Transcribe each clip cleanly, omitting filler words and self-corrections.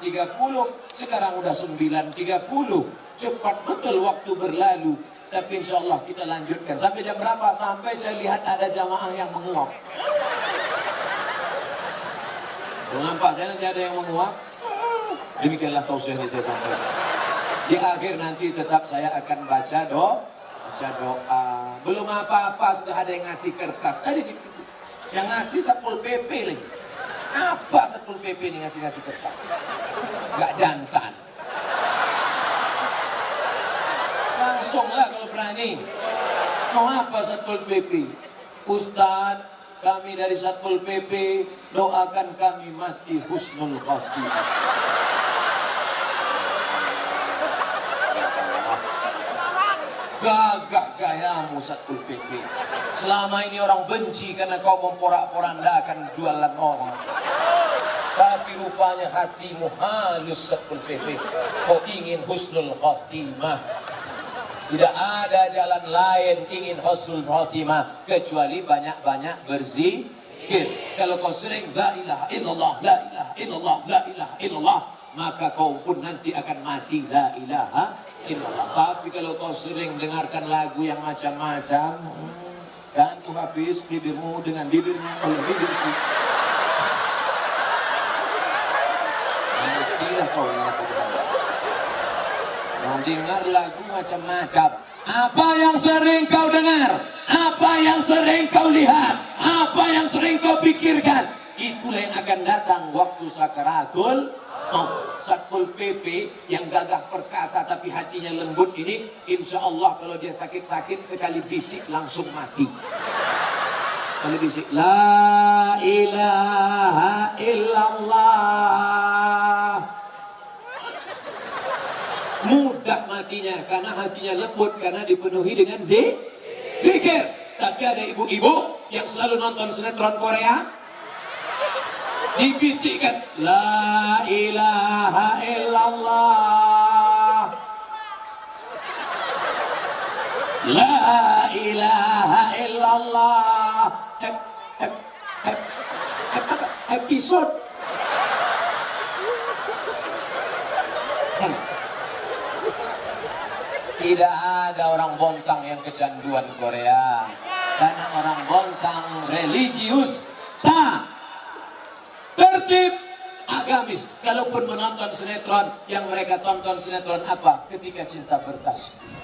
8.30, sekarang udah 9.30. Cepat betul waktu berlalu. Tapi insya Allah kita lanjutkan. Sampai jam berapa? Sampai saya lihat ada jamaah yang menguap. Nampak saya nanti ada yang menguap. Demikianlah tausiah yang saya sampaikan. Di akhir nanti tetap saya akan baca doa. Belum apa-apa sudah ada yang ngasih kertas. Tadi yang ngasih Satpol PP lagi. Apa Satpol PP ini ngasih kertas? Gak jantan. Langsunglah kalau berani. Mau apa Satpol PP? Ustaz, kami dari Satpol PP doakan kami mati husnul khatimah. Gagah gayamu Satpol PP. Selama ini orang benci karena kau memporak-porandakan jualan orang. Tapi rupanya hatimu halus Satpol PP. Kau ingin husnul khatimah. Tidak ada jalan lain ingin husnul khatimah kecuali banyak-banyak berzikir. Kalau kau sering la ilaha illallah, la ilaha illallah, la ilaha illallah, maka kau pun nanti akan mati la ilaha illallah. Tapi kalau kau sering dengarkan lagu yang macam-macam, kan tu habis bibirmu dengan bibirnya oleh bibirku. Matilah kau yang dengar lagu macam-macam. Apa yang sering kau dengar, apa yang sering kau lihat, apa yang sering kau pikirkan, itulah yang akan datang waktu sakaratul maut. Satpol PP yang gagah perkasa tapi hatinya lembut ini, insya Allah kalau dia sakit-sakit sekali bisik langsung mati. Sekali bisik la ilaha illallah, mudah matinya karena hatinya lembut, karena dipenuhi dengan zikir. Tapi ada ibu-ibu yang selalu nonton sinetron Korea, dibisikkan la ilaha illallah, la ilaha illallah, episode. Tidak ada orang Bontang yang kecanduan Korea. Karena orang Bontang religius, tertib, agamis. Kalaupun menonton sinetron, yang mereka tonton sinetron apa? Ketika Cinta Bertasbih.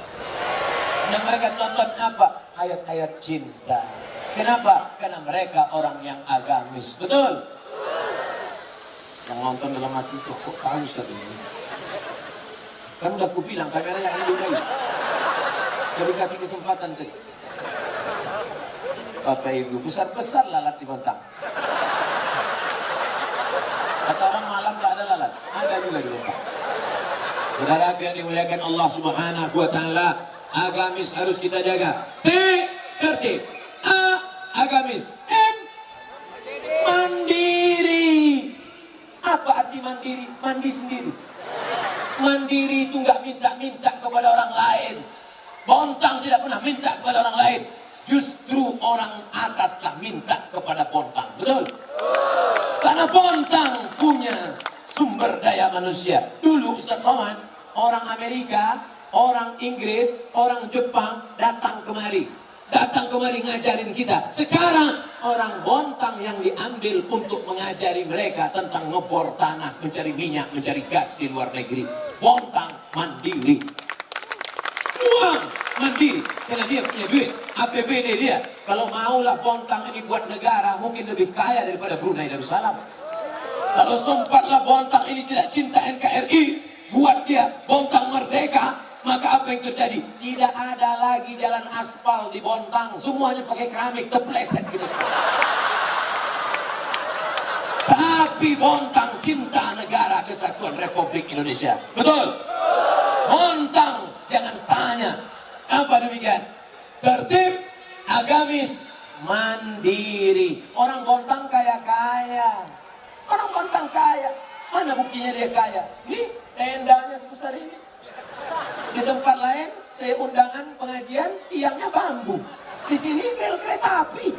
Yang mereka tonton apa? Ayat-ayat cinta. Kenapa? Karena mereka orang yang agamis. Betul? Yang nonton dalam hati itu kok tahu Ustaz ini? Kan udah aku bilang kamera yang ini lagi. Baru kasih kesempatan tadi. Bapak Ibu, besar-besar lalat di Bontang. Kata orang malam tak ada lalat, ada juga di Bontang. Saudara yang dimuliakan Allah Subhanahu wa taala, agamis harus kita jaga. Tertib. Agamis. Mandiri. Apa arti mandiri? Mandi sendiri. Mandiri itu nggak minta-minta kepada orang lain. Bontang tidak pernah minta kepada orang lain. Justru orang ataslah minta kepada Bontang. Betul? Karena Bontang punya sumber daya manusia. Dulu Ustaz Somad, orang Amerika, orang Inggris, orang Jepang datang kemari. Datang kemari ngajarin kita. Sekarang orang Bontang yang diambil untuk mengajari mereka tentang ngebor tanah, mencari minyak, mencari gas di luar negeri. Bontang mandiri. Uang mandiri. Karena dia punya duit. APBD dia. Kalau maulah Bontang ini buat negara, mungkin lebih kaya daripada Brunei Darussalam. Kalau sempatlah Bontang ini tidak cinta NKRI, buat dia Bontang merdeka, maka apa yang terjadi? Tidak ada lagi jalan aspal di Bontang. Semuanya pakai keramik, terpleset gitu. Tapi Bontang cinta negara kesatuan Republik Indonesia. Betul? Bontang, jangan tanya. Apa demikian? Tertib, agamis, mandiri. Orang Bontang kaya-kaya. Orang Bontang kaya. Mana buktinya dia kaya? Nih, tendanya sebesar ini. Di tempat lain, saya undangan pengajian, tiangnya bambu. Di sini rel kereta api.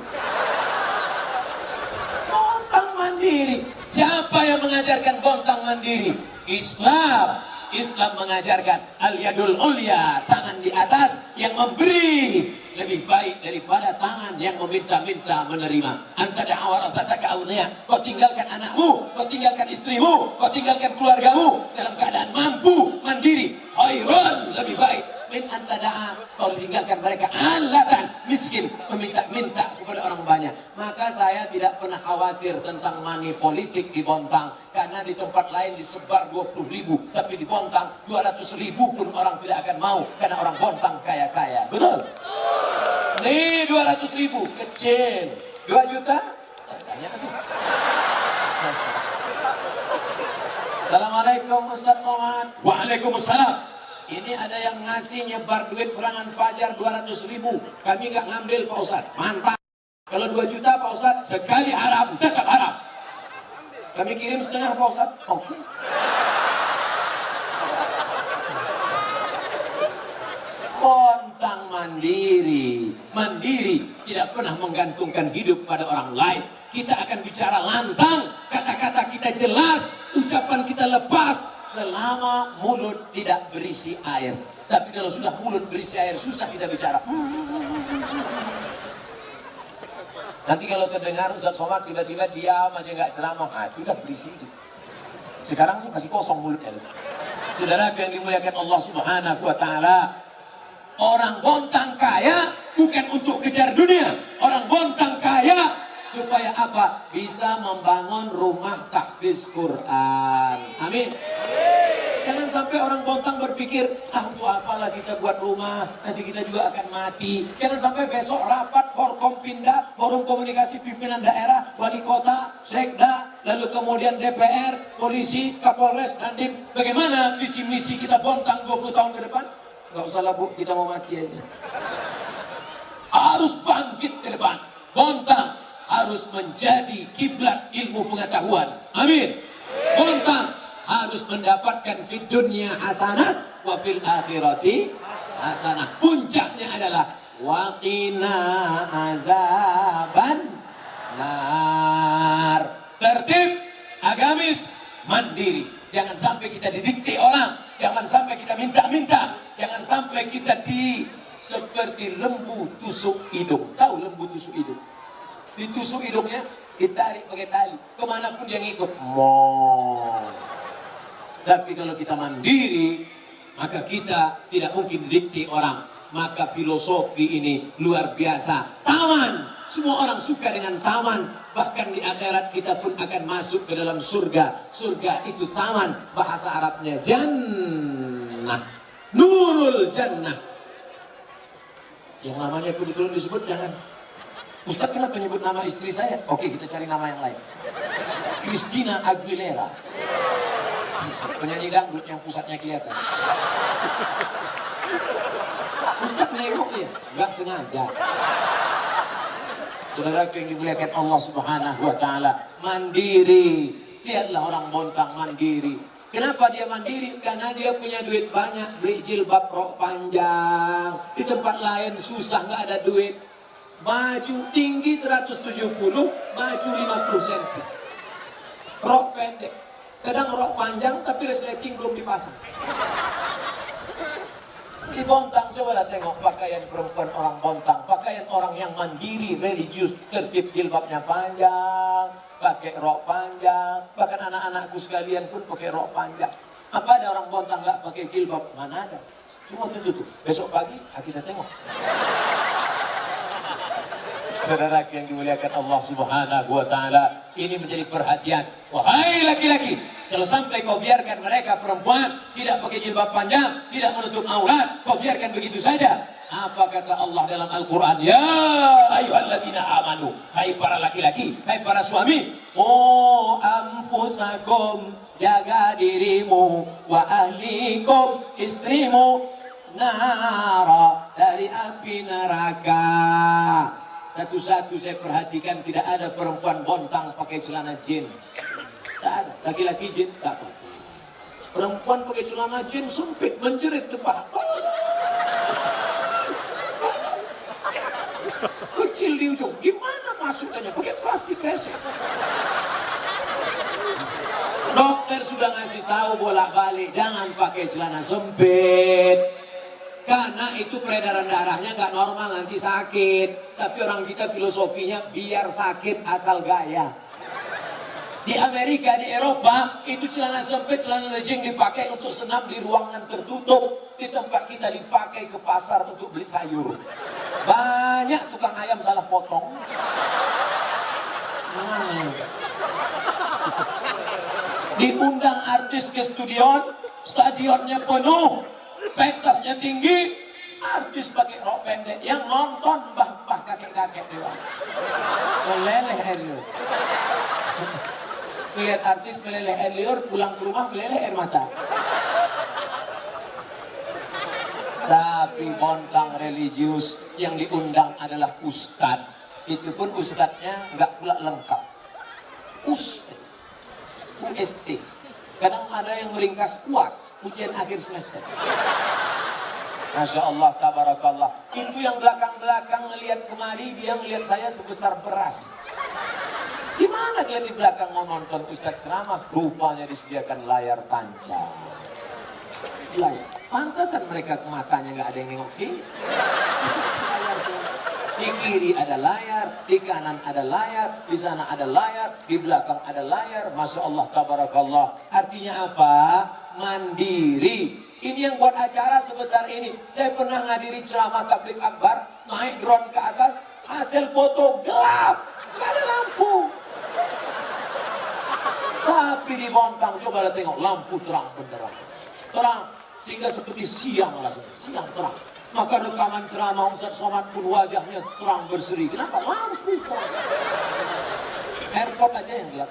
Bontang mandiri. Siapa yang mengajarkan bontang mandiri? Islam. Islam mengajarkan al-yadul ulya, tangan di atas yang memberi lebih baik daripada tangan yang meminta-minta menerima. Anta da'awar asataka awliya, kau tinggalkan anakmu, kau tinggalkan istrimu, kau tinggalkan keluargamu dalam keadaan mampu, mandiri, khairun, lebih baik min anta da'a, kau tinggalkan mereka alatan, miskin, meminta-minta kepada orang banyak. Maka saya tidak pernah khawatir tentang money politik di Bontang, karena di tempat lain disebar 20.000, tapi di Bontang 200.000 pun orang tidak akan mau, karena orang Bontang kaya-kaya. Betul? Nih 200.000 kecil, 2 juta banyak. Assalamualaikum Ustaz Somad. Waalaikumsalam. Ini ada yang ngasih nyebar duit serangan fajar 200.000. Kami nggak ngambil Pak Ustaz. Mantap. Kalau 2 juta Pak Ustaz, sekali haram, tetap haram. Kami kirim setengah Pak Ustaz. Oke. Bontang mandiri. Mandiri tidak pernah menggantungkan hidup pada orang lain. Kita akan bicara lantang, kata-kata kita jelas, ucapan kita lepas, selama mulut tidak berisi air. Tapi kalau sudah mulut berisi air, susah kita bicara. Nanti kalau terdengar Ustaz Somad tiba-tiba diam aja nggak ceramah, sudah berisi. Sekarang ini masih kosong mulutnya. Saudara yang dimuliakan Allah Subhanahu wa Ta'ala, orang Bontang kaya bukan untuk kejar dunia. Orang Bontang kaya supaya apa? Bisa membangun rumah tahfiz Quran. Amin. Jangan sampai orang Bontang berpikir, untuk apalah kita buat rumah, nanti kita juga akan mati. Jangan sampai besok rapat Forkompinda, Forum Komunikasi Pimpinan Daerah, Wali Kota, Sekda, lalu kemudian DPR, Polisi, Kapolres, Dandim. Bagaimana visi misi kita Bontang 20 tahun ke depan? Gak usah lah Bu, kita mau mati aja. Harus bangkit ke depan. Bontang harus menjadi kiblat ilmu pengetahuan. Amin. Bontang harus mendapatkan fid dunya hasanah wa fil akhirati hasanah. Puncaknya adalah waqina azaban nar. Tertib, agamis, mandiri. Jangan sampai kita didikte orang, jangan sampai kita minta-minta, jangan sampai kita seperti lembu tusuk hidung. Tahu lembu tusuk hidung? Ditusuk hidungnya, ditarik pakai tali, kemanapun dia ngikut. Tapi kalau kita mandiri, maka kita tidak mungkin didikte orang. Maka filosofi ini luar biasa. Taman, semua orang suka dengan taman. Bahkan di akhirat kita pun akan masuk ke dalam surga. Surga itu taman, bahasa Arabnya jannah, nurul jannah. Yang namanya kebetulan disebut jangan. Ustaz kenapa nyebut nama istri saya? Oke, kita cari nama yang lain. Christina Aguilera. Penyanyi dangdut yang pusatnya kelihatan. Ustaz nengok ya? Gak sengaja. Saudara yang dimuliakan Allah Subhanahu wa Ta'ala, mandiri. Lihatlah orang Bontang mandiri. Kenapa dia mandiri? Karena dia punya duit banyak, beli jilbab rok panjang. Di tempat lain susah, nggak ada duit. Baju tinggi 170, baju 50 cm. Rok pendek. Kadang rok panjang tapi resleting belum dipasang. Di Bontang cobalah tengok pakaian perempuan orang Bontang, pakaian orang yang mandiri, religius, tertib, jilbabnya panjang, pakai rok panjang, bahkan anak-anakku sekalian pun pakai rok panjang. Apa ada orang Bontang nggak pakai jilbab? Mana ada? Semua tutup. Besok pagi kita tengok. Saudara yang dimuliakan Allah Subhanahu wa Ta'ala, ini menjadi perhatian. Wahai laki-laki, kalau sampai kau biarkan mereka perempuan tidak pakai jilbab panjang, tidak menutup aurat, kau biarkan begitu saja. Apa kata Allah dalam Al-Quran? Ya ayyuhalladzina amanu, hai para laki-laki, hai para suami, anfusakum, jaga dirimu, wa ahlikum, istrimu, nara, dari api neraka. Satu-satu saya perhatikan tidak ada perempuan Bontang pakai celana jeans. Tak ada. Laki-laki jeans tak pakai. Perempuan pakai celana jeans sempit menjerit depan. Kecil di ujung. Gimana masuknya? Pakai plastik resek. dokter sudah ngasih tahu bolak-balik jangan pakai celana sempit. Karena itu peredaran darahnya nggak normal, nanti sakit. Tapi orang kita filosofinya biar sakit asal gaya. Di Amerika, di Eropa, itu celana sempit, celana legging dipakai untuk senam di ruangan tertutup. Di tempat kita dipakai ke pasar untuk beli sayur. Banyak tukang ayam salah potong. Diundang artis ke stadionnya penuh, pentasnya tinggi, artis pakai rok pendek, yang nonton bah kakek-kakek doang. Meleleh air liur. Melihat artis meleleh air liur, pulang ke rumah meleleh air mata. Tapi bontang religius yang diundang adalah ustadz. Itu pun ustadznya nggak pula lengkap. UST. Kadang ada yang meringkas UAS, ujian akhir semester. Masya Allah, tabarakallah. Itu yang belakang-belakang ngelihat kemari, dia ngelihat saya sebesar beras. Gimana kalian di belakang mau nonton ustadz ceramah? Rupanya disediakan layar tancap. Layar. Pantasan mereka ke matanya nggak ada yang nengok sini. Di kiri ada layar, di kanan ada layar, di sana ada layar, di belakang ada layar. Masya Allah, tabarakallah. Artinya apa? Mandiri. Ini yang buat acara sebesar ini. Saya pernah ngadiri ceramah tabligh akbar, naik drone ke atas, hasil foto gelap, gak ada lampu. Tapi di Bontang, coba lihat tengok, lampu terang benderang. Terang, sehingga seperti siang rasanya, siang terang. Maka rekaman ceramah Ustaz Somad pun wajahnya terang berseri. Kenapa? Lampu terang. Airport aja yang gelap.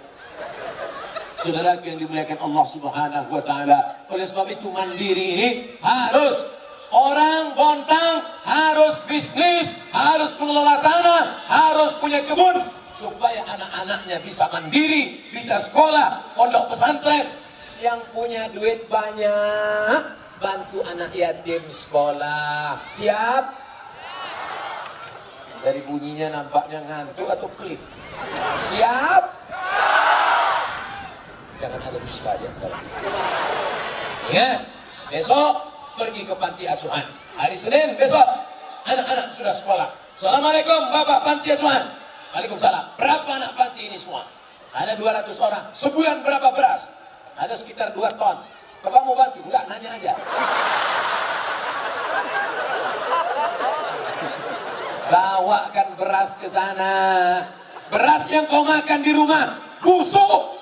Saudara yang dimuliakan Allah Subhanahu wa Ta'ala. Oleh sebab itu mandiri ini harus orang Bontang, harus bisnis, harus mengelola tanah, harus punya kebun, supaya anak-anaknya bisa mandiri, bisa sekolah, pondok pesantren. Yang punya duit banyak, bantu anak yatim sekolah. Siap? Dari bunyinya nampaknya ngantuk atau pelit. Siap? Jangan ada dusta aja. Ya, besok pergi ke panti asuhan. Hari Senin besok anak-anak sudah sekolah. Assalamualaikum Bapak panti asuhan. Waalaikumsalam. Berapa anak panti ini semua? Ada 200 orang. Sebulan berapa beras? Ada sekitar 2 ton. Bapak mau bantu? Enggak, nanya aja. Bawakan beras ke sana. Beras yang kau makan di rumah busuk.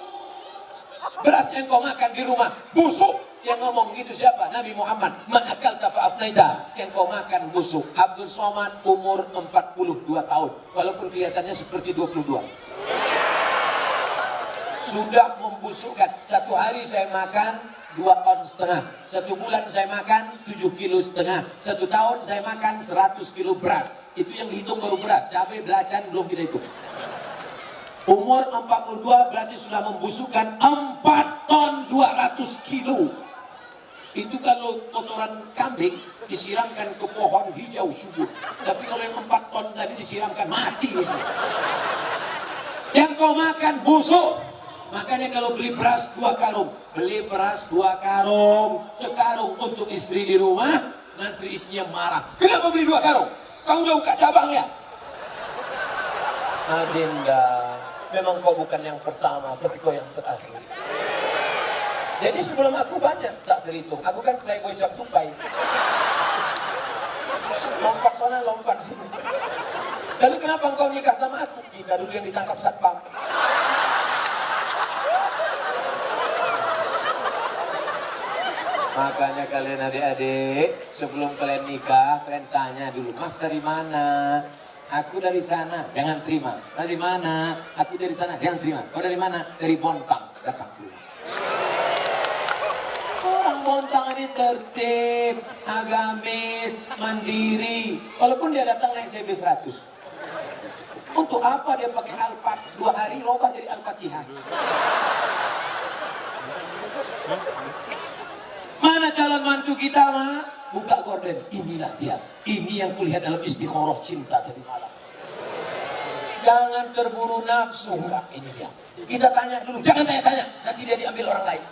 Beras yang kau makan di rumah busuk. Yang ngomong gitu siapa? Nabi Muhammad. Ma'akal tafa'afnaida. Yang kau makan busuk. Abdul Somad umur 42 tahun. Walaupun kelihatannya seperti 22. Sudah membusukkan. 1 hari saya makan 2,5 on. 1 bulan saya makan 7,5 kilo. 1 tahun saya makan 100 kilo beras. Itu yang dihitung baru beras. Cabai, belacan belum kita hitung. Umur 42 berarti sudah membusukkan 4 ton 200 kilo. Itu kalau kotoran kambing disiramkan ke pohon hijau subur. Tapi kalau yang 4 ton tadi disiramkan mati. Yang kau makan busuk. Makanya kalau beli beras 2 karung, beli beras 2 karung, sekarung untuk istri di rumah, nanti istrinya marah. Kenapa beli 2 karung? Kau udah buka cabang ya? Adinda, memang kau bukan yang pertama, tapi kau yang terakhir. Jadi sebelum aku banyak tak terhitung. Aku kan playboy cap tupai. Lompat sana, lompat sini. Lalu kenapa engkau nikah sama aku? Kita dulu yang ditangkap satpam. Makanya kalian adik-adik, sebelum kalian nikah, kalian tanya dulu, Mas dari mana? Aku dari sana, jangan terima. Dari mana? Aku dari sana, jangan terima. Kau dari mana? Dari Bontang, datang dulu. Orang Bontang ini tertib, agamis, mandiri. Walaupun dia datang naik CB 100. Untuk apa dia pakai Alphard? 2 hari robah jadi Al-Fatihah. Mana calon mantu kita, Ma? Buka gorden, inilah dia. Ini yang kulihat dalam istikharah cinta tadi malam. Jangan terburu nafsu, enggak, ini dia. Kita tanya dulu, jangan tanya-tanya, nanti dia diambil orang lain.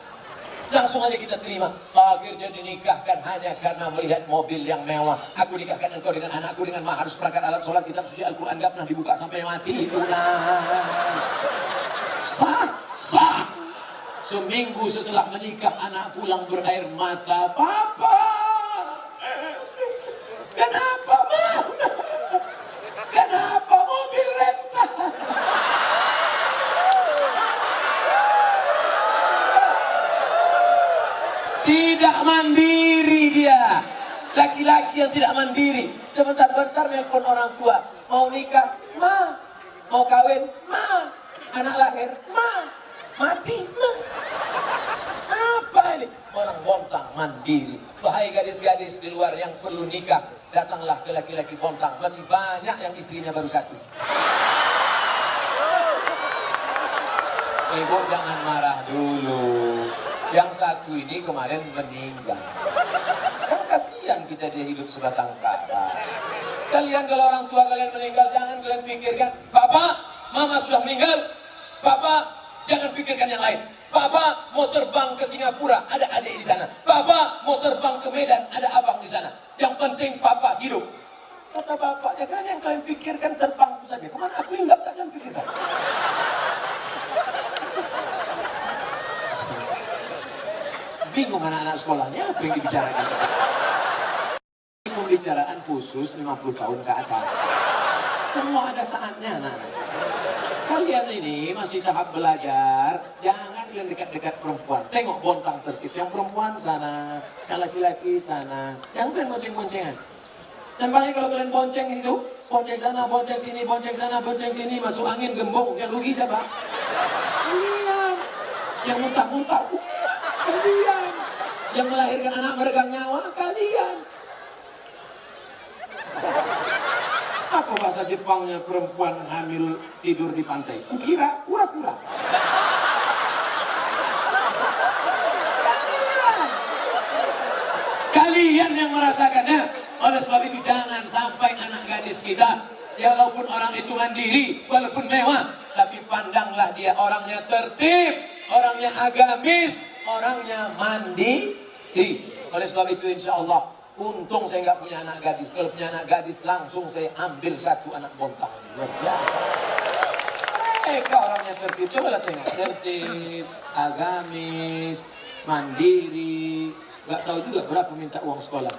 Langsung aja kita terima. Akhirnya dinikahkan hanya karena melihat mobil yang mewah. Aku nikahkan engkau dengan anakku dengan mahar seperangkat alat sholat, kitab suci Al-Quran gak pernah dibuka sampai mati. Itu sah. Seminggu setelah menikah anak pulang berair mata. Papa, kenapa Mama? Kenapa mobil rental? Tidak mandiri dia. Laki-laki yang tidak mandiri. Sebentar-bentar nelpon orang tua. Mau nikah? Ma. Mau kawin? Ma. Anak lahir? Ma. Mati? Ma. Apa ini? Orang bontang mandiri. Wahai gadis-gadis di luar yang perlu nikah, datanglah ke laki-laki bontang. Masih banyak yang istrinya baru satu. Ibu jangan marah dulu. Yang satu ini kemarin meninggal. Kan kasihan kita dia hidup sebatang kara. Kalian kalau orang tua kalian meninggal, jangan kalian pikirkan, Bapak, Mama sudah meninggal. Bapak, jangan pikirkan yang lain. Bapak mau terbang ke Singapura, ada adik di sana. Bapak mau terbang ke Medan, ada abang di sana. Yang penting Papa hidup. Kata bapaknya, kan yang kalian pikirkan terbangku saja. Bukan aku yang nggak kalian pikirkan. Bingung anak-anak sekolahnya apa yang dibicarakan. Pembicaraan khusus 50 tahun ke atas. Semua ada saatnya, anak-anak. Kalian ini masih tahap belajar, jangan kalian dekat-dekat perempuan. Tengok bontang tertib, yang perempuan sana, yang laki-laki sana. Jangan kalian bonceng-boncengan. Dan banyak kalau kalian bonceng itu, bonceng sana, bonceng sini, bonceng sana, bonceng sini, masuk angin gembong, yang rugi siapa? Kalian. Yang muntah-muntah, kalian. Yang melahirkan anak meregang nyawa, kalian. Apa bahasa Jepangnya perempuan hamil tidur di pantai? Kukira kura-kura. Kalian yang merasakannya. Oleh sebab itu jangan sampai anak gadis kita, ya walaupun orang itu mandiri, walaupun mewah, tapi pandanglah dia orangnya tertib, orangnya agamis, orangnya mandiri. Oleh sebab itu insya Allah, untung saya nggak punya anak gadis. Kalau punya anak gadis langsung saya ambil satu anak bontang. Luar biasa. Mereka orangnya tertib. Coba tengok, tertib, agamis, mandiri. Nggak tahu juga berapa minta uang sekolah.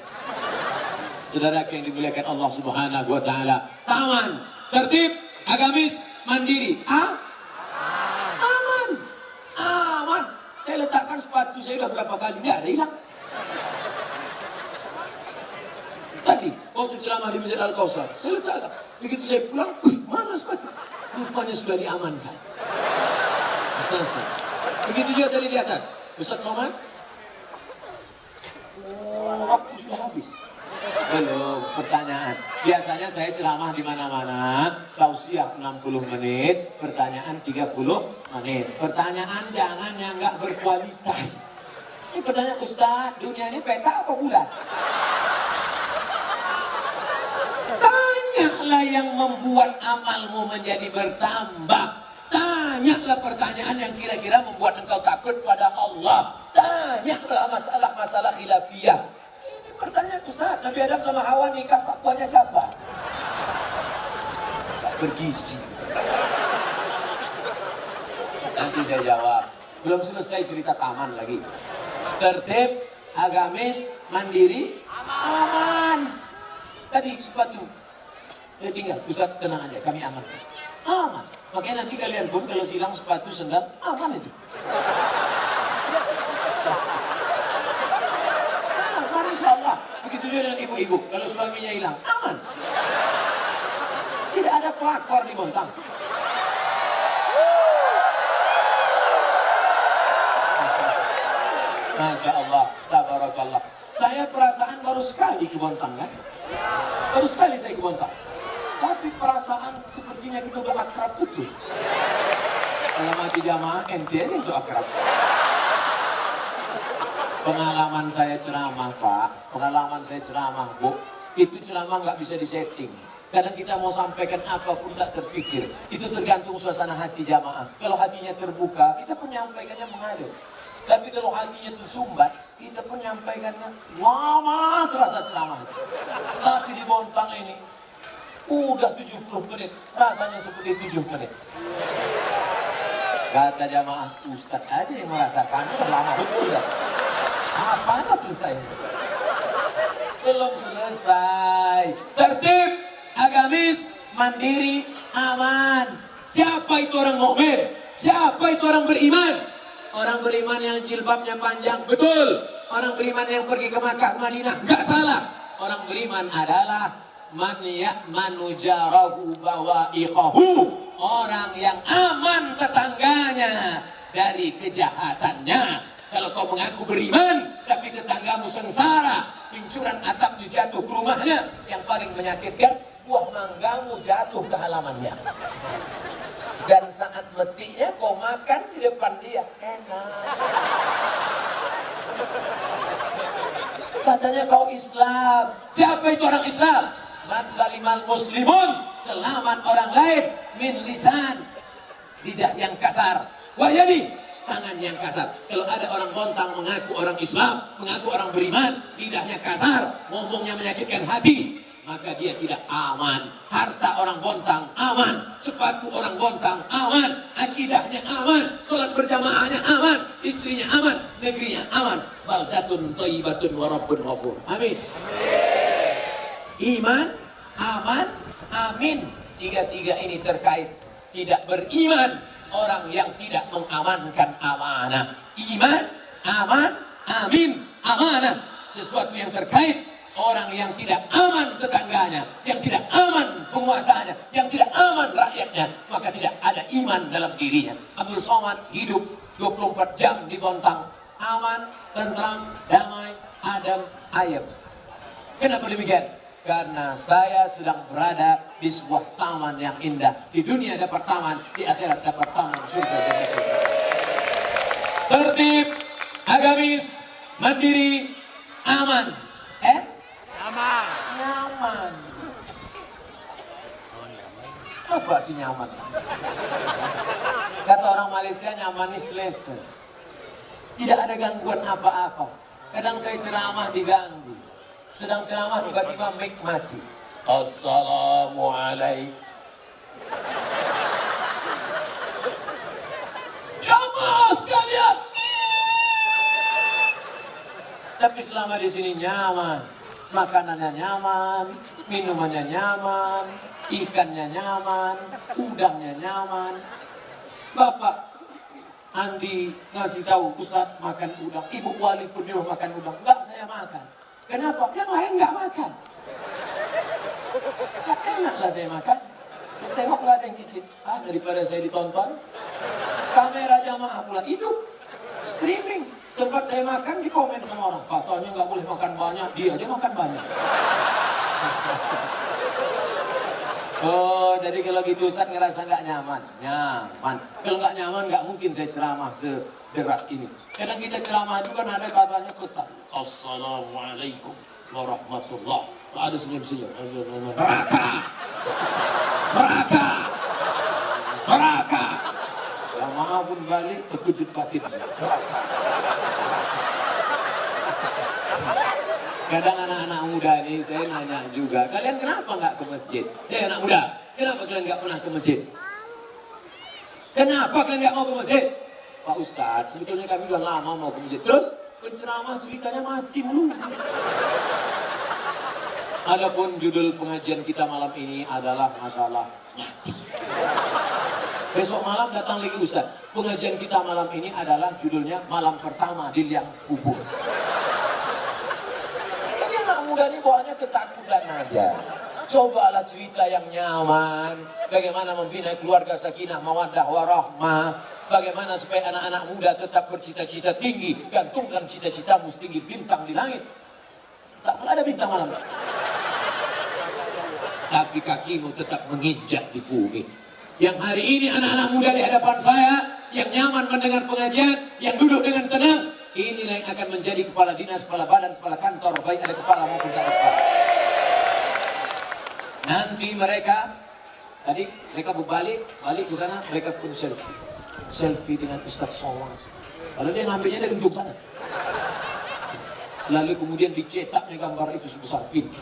Saudara yang dimuliakan Allah Subhanahu wa Ta'ala. Taman, tertib, agamis, mandiri. Aman. Saya letakkan sepatu saya udah berapa kali, nggak ada hilang. Tadi, waktu ceramah di Masjid Al-Kausar, saya letakkan. Begitu saya pulang, mana sepatu? Rupanya sudah diamankan. Begitu juga tadi di atas. Ustaz Somad, waktu sudah habis. Belum, pertanyaan. Biasanya saya ceramah di mana-mana, tausiah 60 menit, pertanyaan 30 menit. Pertanyaan jangan yang nggak berkualitas. Ini pertanyaan, Ustaz, dunia ini peta apa bulan? Tanyalah yang membuat amalmu menjadi bertambah. Tanyalah pertanyaan yang kira-kira membuat engkau takut pada Allah. Tanyalah masalah-masalah khilafiyah. Pertanyaan, Ustaz, Nabi Adam sama Hawa nikah pakuannya siapa? Bergizi. Nanti saya jawab. Belum selesai cerita taman lagi. Tertib, agamis, mandiri, aman. Tadi sepatu. Ya tinggal, Ustaz tenang aja, kami aman. Aman. Makanya nanti kalian pun kalau hilang sepatu, sendal, aman itu. Insya Allah, begitu juga dengan ibu-ibu. Kalau suaminya hilang, aman. Tidak ada pelakor di Bontang. Masya Allah, tabarakallah. Saya perasaan baru sekali ke Bontang kan? Baru sekali saya ke Bontang. Tapi perasaan sepertinya kita udah akrab betul. Kalau mati jamaah, ente aja yang so akrab. Pengalaman saya ceramah, Pak. Pengalaman saya ceramah, Bu. Itu ceramah nggak bisa disetting. Kadang kita mau sampaikan apapun tak terpikir. Itu tergantung suasana hati jamaah. Kalau hatinya terbuka, kita penyampaikannya mengalir. Tapi kalau hatinya tersumbat, kita pun nyampaikannya lama terasa ceramah. Tapi di Bontang ini udah 70 menit, rasanya seperti 7 menit. Kata jamaah, Ustaz aja yang merasakan lama betul ya. Apanya selesai? Belum selesai. Tertib, agamis, mandiri, aman. Siapa itu orang mukmin? Siapa itu orang beriman? Orang beriman yang jilbabnya panjang, betul. Orang beriman yang pergi ke Makkah, Madinah, enggak salah. Orang beriman adalah man ya'manu jarahu bawa'iqahu. Orang yang aman tetangganya dari kejahatannya. Kalau kau mengaku beriman, tapi tetanggamu sengsara, pincuran atapnya jatuh ke rumahnya, yang paling menyakitkan, buah manggamu jatuh ke halamannya. Dan saat metiknya kau makan di depan dia, enak. Katanya kau Islam. Siapa itu orang Islam? Man salimal muslimun, selamat orang lain min lisan, lidah yang kasar, wa yadi, tangan yang kasar. Kalau ada orang Bontang mengaku orang Islam, mengaku orang beriman, lidahnya kasar, ngomongnya menyakitkan hati, maka dia tidak aman. Harta orang Bontang aman, sepatu orang Bontang aman, akidahnya aman, sholat berjamaahnya aman, istrinya aman, negerinya aman. Baldatun thayyibatun wa rabbun ghafur. Amin. Iman, aman, amin. Tiga-tiga ini terkait. Tidak beriman orang yang tidak mengamankan amanah. Iman, aman, amin, amanah. Sesuatu yang terkait. Orang yang tidak aman tetangganya, yang tidak aman penguasanya, yang tidak aman rakyatnya, maka tidak ada iman dalam dirinya. Abdul Somad hidup 24 jam di Bontang. Aman, tentram, damai, adem, ayem. Kenapa demikian? Karena saya sedang berada di sebuah taman yang indah. Di dunia dapat taman, di akhirat dapat taman surga. Tertib, agamis, mandiri, aman. Nyaman. Nyaman. Apa arti nyaman? Kata orang Malaysia, nyaman is selesa. Tidak ada gangguan apa-apa. Kadang saya ceramah diganggu. Sedang ceramah tiba-tiba mic mati. Assalamualaikum. Jamaah sekalian. Tapi selama di sini nyaman. Makanannya nyaman, minumannya nyaman, ikannya nyaman, udangnya nyaman. Bapak Andi ngasih tahu, Ustaz makan udang. Ibu Wali pun dia makan udang. Enggak, saya makan. Kenapa? Yang lain enggak makan. Enggak enak lah saya makan. Saya tengok enggak ada yang cicip. Daripada saya ditonton. Kamera jamaah pula hidup. Streaming. Sempat saya makan di komen sama orang. Katanya nggak boleh makan banyak. Dia aja makan banyak. Oh, jadi kalau gitu Ustaz ngerasa nggak nyaman. Nyaman. Kalau nggak nyaman nggak mungkin saya ceramah sederas ini. Kadang kita ceramah itu kan ada katanya ketat. Assalamualaikum warahmatullah. Ada senyum-senyum. Neraka. Neraka. Neraka. Yang maha pun balik terkejut batin. Neraka. Kadang anak-anak muda ini saya nanya juga, kalian kenapa nggak ke masjid? Anak muda, kenapa kalian nggak pernah ke masjid? Kenapa kalian nggak mau ke masjid? Pak Ustadz, sebetulnya kami udah lama mau ke masjid. Terus penceramah ceritanya mati mulu. Adapun judul pengajian kita malam ini adalah masalah mati. Besok malam datang lagi Ustadz. Pengajian kita malam ini adalah judulnya malam pertama di liang kubur. Muda ini bawaannya ketakutan aja. Cobalah cerita yang nyaman. Bagaimana membina keluarga sakinah, mawaddah, warahmah. Bagaimana supaya anak-anak muda tetap bercita-cita tinggi. Gantungkan cita-citamu setinggi bintang di langit. Tak ada bintang malam. Tapi kakimu tetap menginjak di bumi. Yang hari ini anak-anak muda di hadapan saya, yang nyaman mendengar pengajian, yang duduk dengan tenang, inilah yang akan menjadi kepala dinas, kepala badan, kepala kantor, baik ada kepala maupun tidak ada kepala. Nanti mereka, tadi mereka berbalik, balik ke sana, mereka pun selfie dengan Ustaz Somad. Kalau dia ngambilnya dari ujung sana. Lalu kemudian dicetaknya gambar itu sebesar pintu.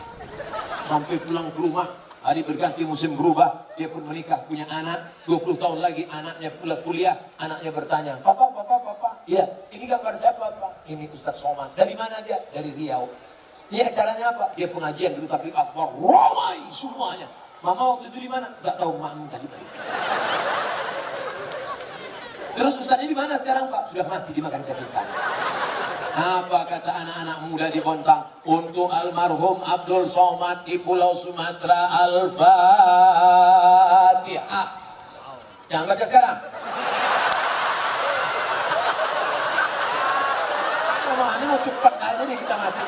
Sampai pulang ke rumah, hari berganti musim berubah, dia pun menikah, punya anak, 20 tahun lagi anaknya pula kuliah, anaknya bertanya, Papa, iya, ini gambar siapa, Pak? Ini Ustadz Somad. Dari mana dia? Dari Riau. Ini acaranya apa? Dia pengajian dulu, tapi akbar, ramai semuanya. Mama waktu itu di mana? Gak tahu, Mama tadi. Terus Ustadz ini di mana sekarang, Pak? Sudah mati dimakan cacing tanah. Apa kata anak-anak muda di Bontang? Untuk almarhum Abdul Somad di Pulau Sumatera, Al-Fatihah. Jangan baca sekarang. Ini mau cepat aja nih kita mati.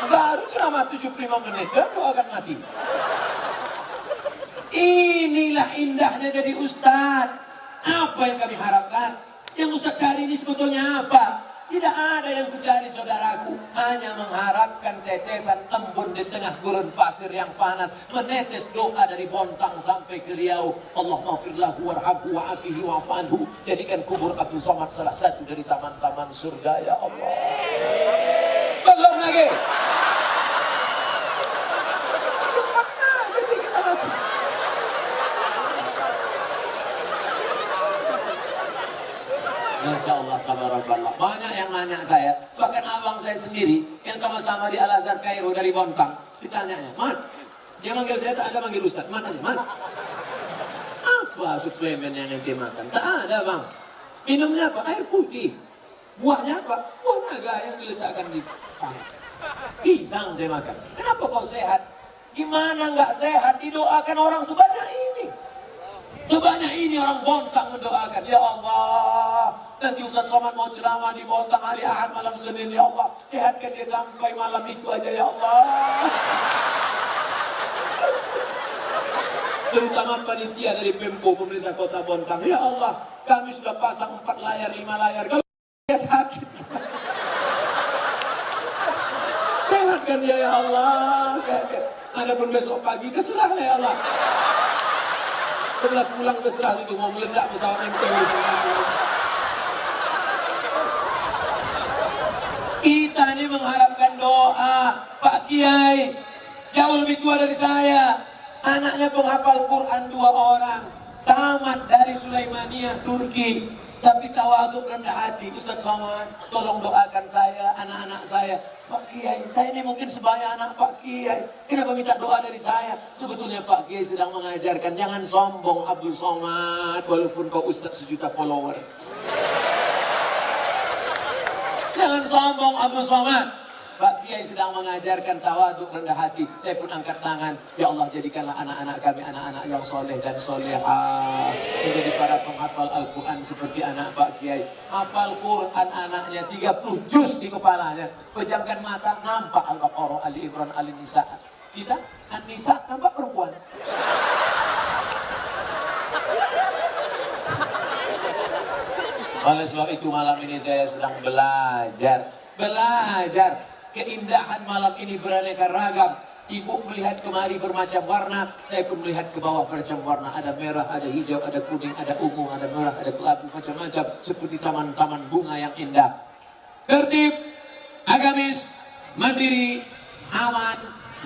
Baru cuma 75 menit, dan doakan mati. Inilah indahnya jadi Ustadz. Apa yang kami harapkan? Yang Ustadz cari ini sebetulnya apa? Tidak ada yang kucari saudaraku, hanya mengharapkan tetesan embun di tengah gurun pasir yang panas, menetes doa dari Bontang sampai ke Riau. Allah maghfirlahu warhamhu wa'afihi wa'afanhu. Jadikan kubur Abdul Somad salah satu dari taman-taman surga, ya Allah. Belum lagi. Cepat aja kita mati. Masya Allah, tabarakallah. Banyak yang nanya saya, bahkan abang saya sendiri yang sama-sama di Al-Azhar Kairo dari Bontang, ditanyanya, Man, dia manggil saya tak ada manggil Ustaz, Man, apa suplemen yang ente makan? Tak ada, Bang. Minumnya apa? Air putih. Buahnya apa? Buah naga yang diletakkan di tangan. Pisang saya makan. Kenapa kau sehat? Gimana nggak sehat? Didoakan orang sebanyak ini. Sebanyak ini orang Bontang mendoakan, ya Allah, nanti Ustadz Somad mau ceramah di Bontang hari Ahad malam Senin, ya Allah, sehatkan dia sampai malam itu aja, ya Allah. Terutama panitia dari Pemko, pemerintah kota Bontang, ya Allah, kami sudah pasang 4 layar, 5 layar, kalau dia sakit, sehatkan dia, ya Allah, sehatkan. Adapun besok pagi, terserah ya Allah. Setelah pulang terserah itu mau meledak pesawat MT kita ini mengharapkan doa. Pak Kiai jauh lebih tua dari saya, anaknya penghafal Quran 2 orang, tamat dari Sulaimania Turki, tapi tawaduk rendah hati. Ustadz Somad, tolong doakan saya, anak-anak saya. Pak Kiai, saya ini mungkin sebanyak anak Pak Kiai, kenapa minta doa dari saya? Sebetulnya Pak Kiai sedang mengajarkan, jangan sombong Abdul Somad, walaupun kau Ustadz 1 juta follower. Jangan sombong Abdul Somad. Pak Kiai sedang mengajarkan tawaduk rendah hati. Saya pun angkat tangan, ya Allah jadikanlah anak-anak kami anak-anak yang soleh dan solehah, menjadi para penghafal Al-Quran seperti anak Pak Kiai. Hafal Quran anaknya 30 juz di kepalanya, pejamkan mata nampak Al-Baqarah, Ali Imran, Al-Nisa. Kita An-Nisa nampak perempuan. Oleh sebab itu malam ini saya sedang belajar keindahan malam ini beraneka ragam. Ibu melihat kemari bermacam warna, saya pun melihat ke bawah bermacam warna. Ada merah, ada hijau, ada kuning, ada ungu, ada merah, ada kelabu, macam-macam. Seperti taman-taman bunga yang indah. Tertib, agamis, mandiri, aman,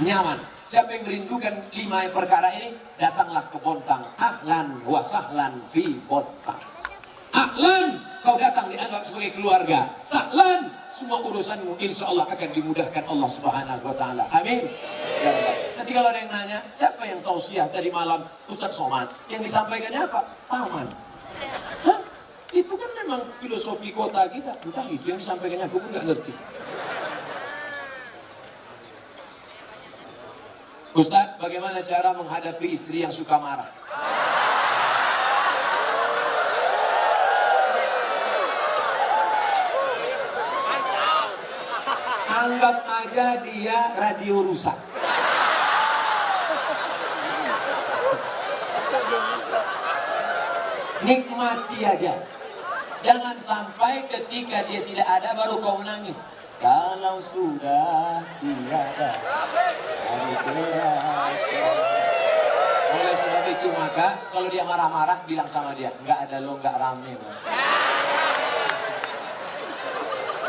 nyaman. Siapa yang merindukan 5 perkara ini, datanglah ke Bontang. Ahlan wa sahlan fi Bontang. Ahlan, kau datang dianggap sebagai keluarga. Sahlan, semua urusanmu insya Allah akan dimudahkan Allah Subhanahu wa Ta'ala. Amin. Ya Rabbal. Nanti kalau ada yang nanya, siapa yang tausiah tadi malam? Ustadz Somad. Yang disampaikannya apa? Taman. Hah? Itu kan memang filosofi kota kita. Entah itu yang disampaikannya, aku pun gak ngerti. Ustadz, bagaimana cara menghadapi istri yang suka marah? Anggap aja dia radio rusak. Nikmati aja. Jangan sampai ketika dia tidak ada baru kau menangis. Kalau sudah tiada, oleh sebab itu maka kalau dia marah-marah bilang sama dia, nggak ada lo, nggak rame.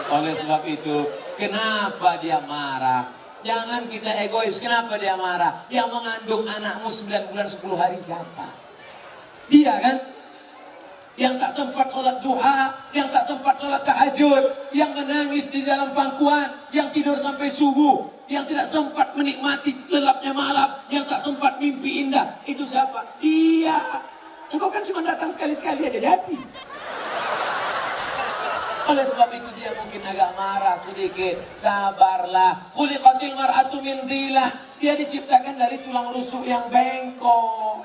Oleh sebab itu, kenapa dia marah? Jangan kita egois, kenapa dia marah? Yang mengandung anakmu 9 bulan 10 hari siapa? Dia kan? Yang tak sempat sholat duha, yang tak sempat sholat tahajud, yang menangis di dalam pangkuan, yang tidur sampai subuh, yang tidak sempat menikmati lelapnya malam, yang tak sempat mimpi indah. Itu siapa? Dia. Engkau kan cuma datang sekali-sekali aja jadi. Oleh sebab itu dia mungkin agak marah sedikit. Sabarlah. Khuliqatil mar'atu min dhilah. Dia diciptakan dari tulang rusuk yang bengkok.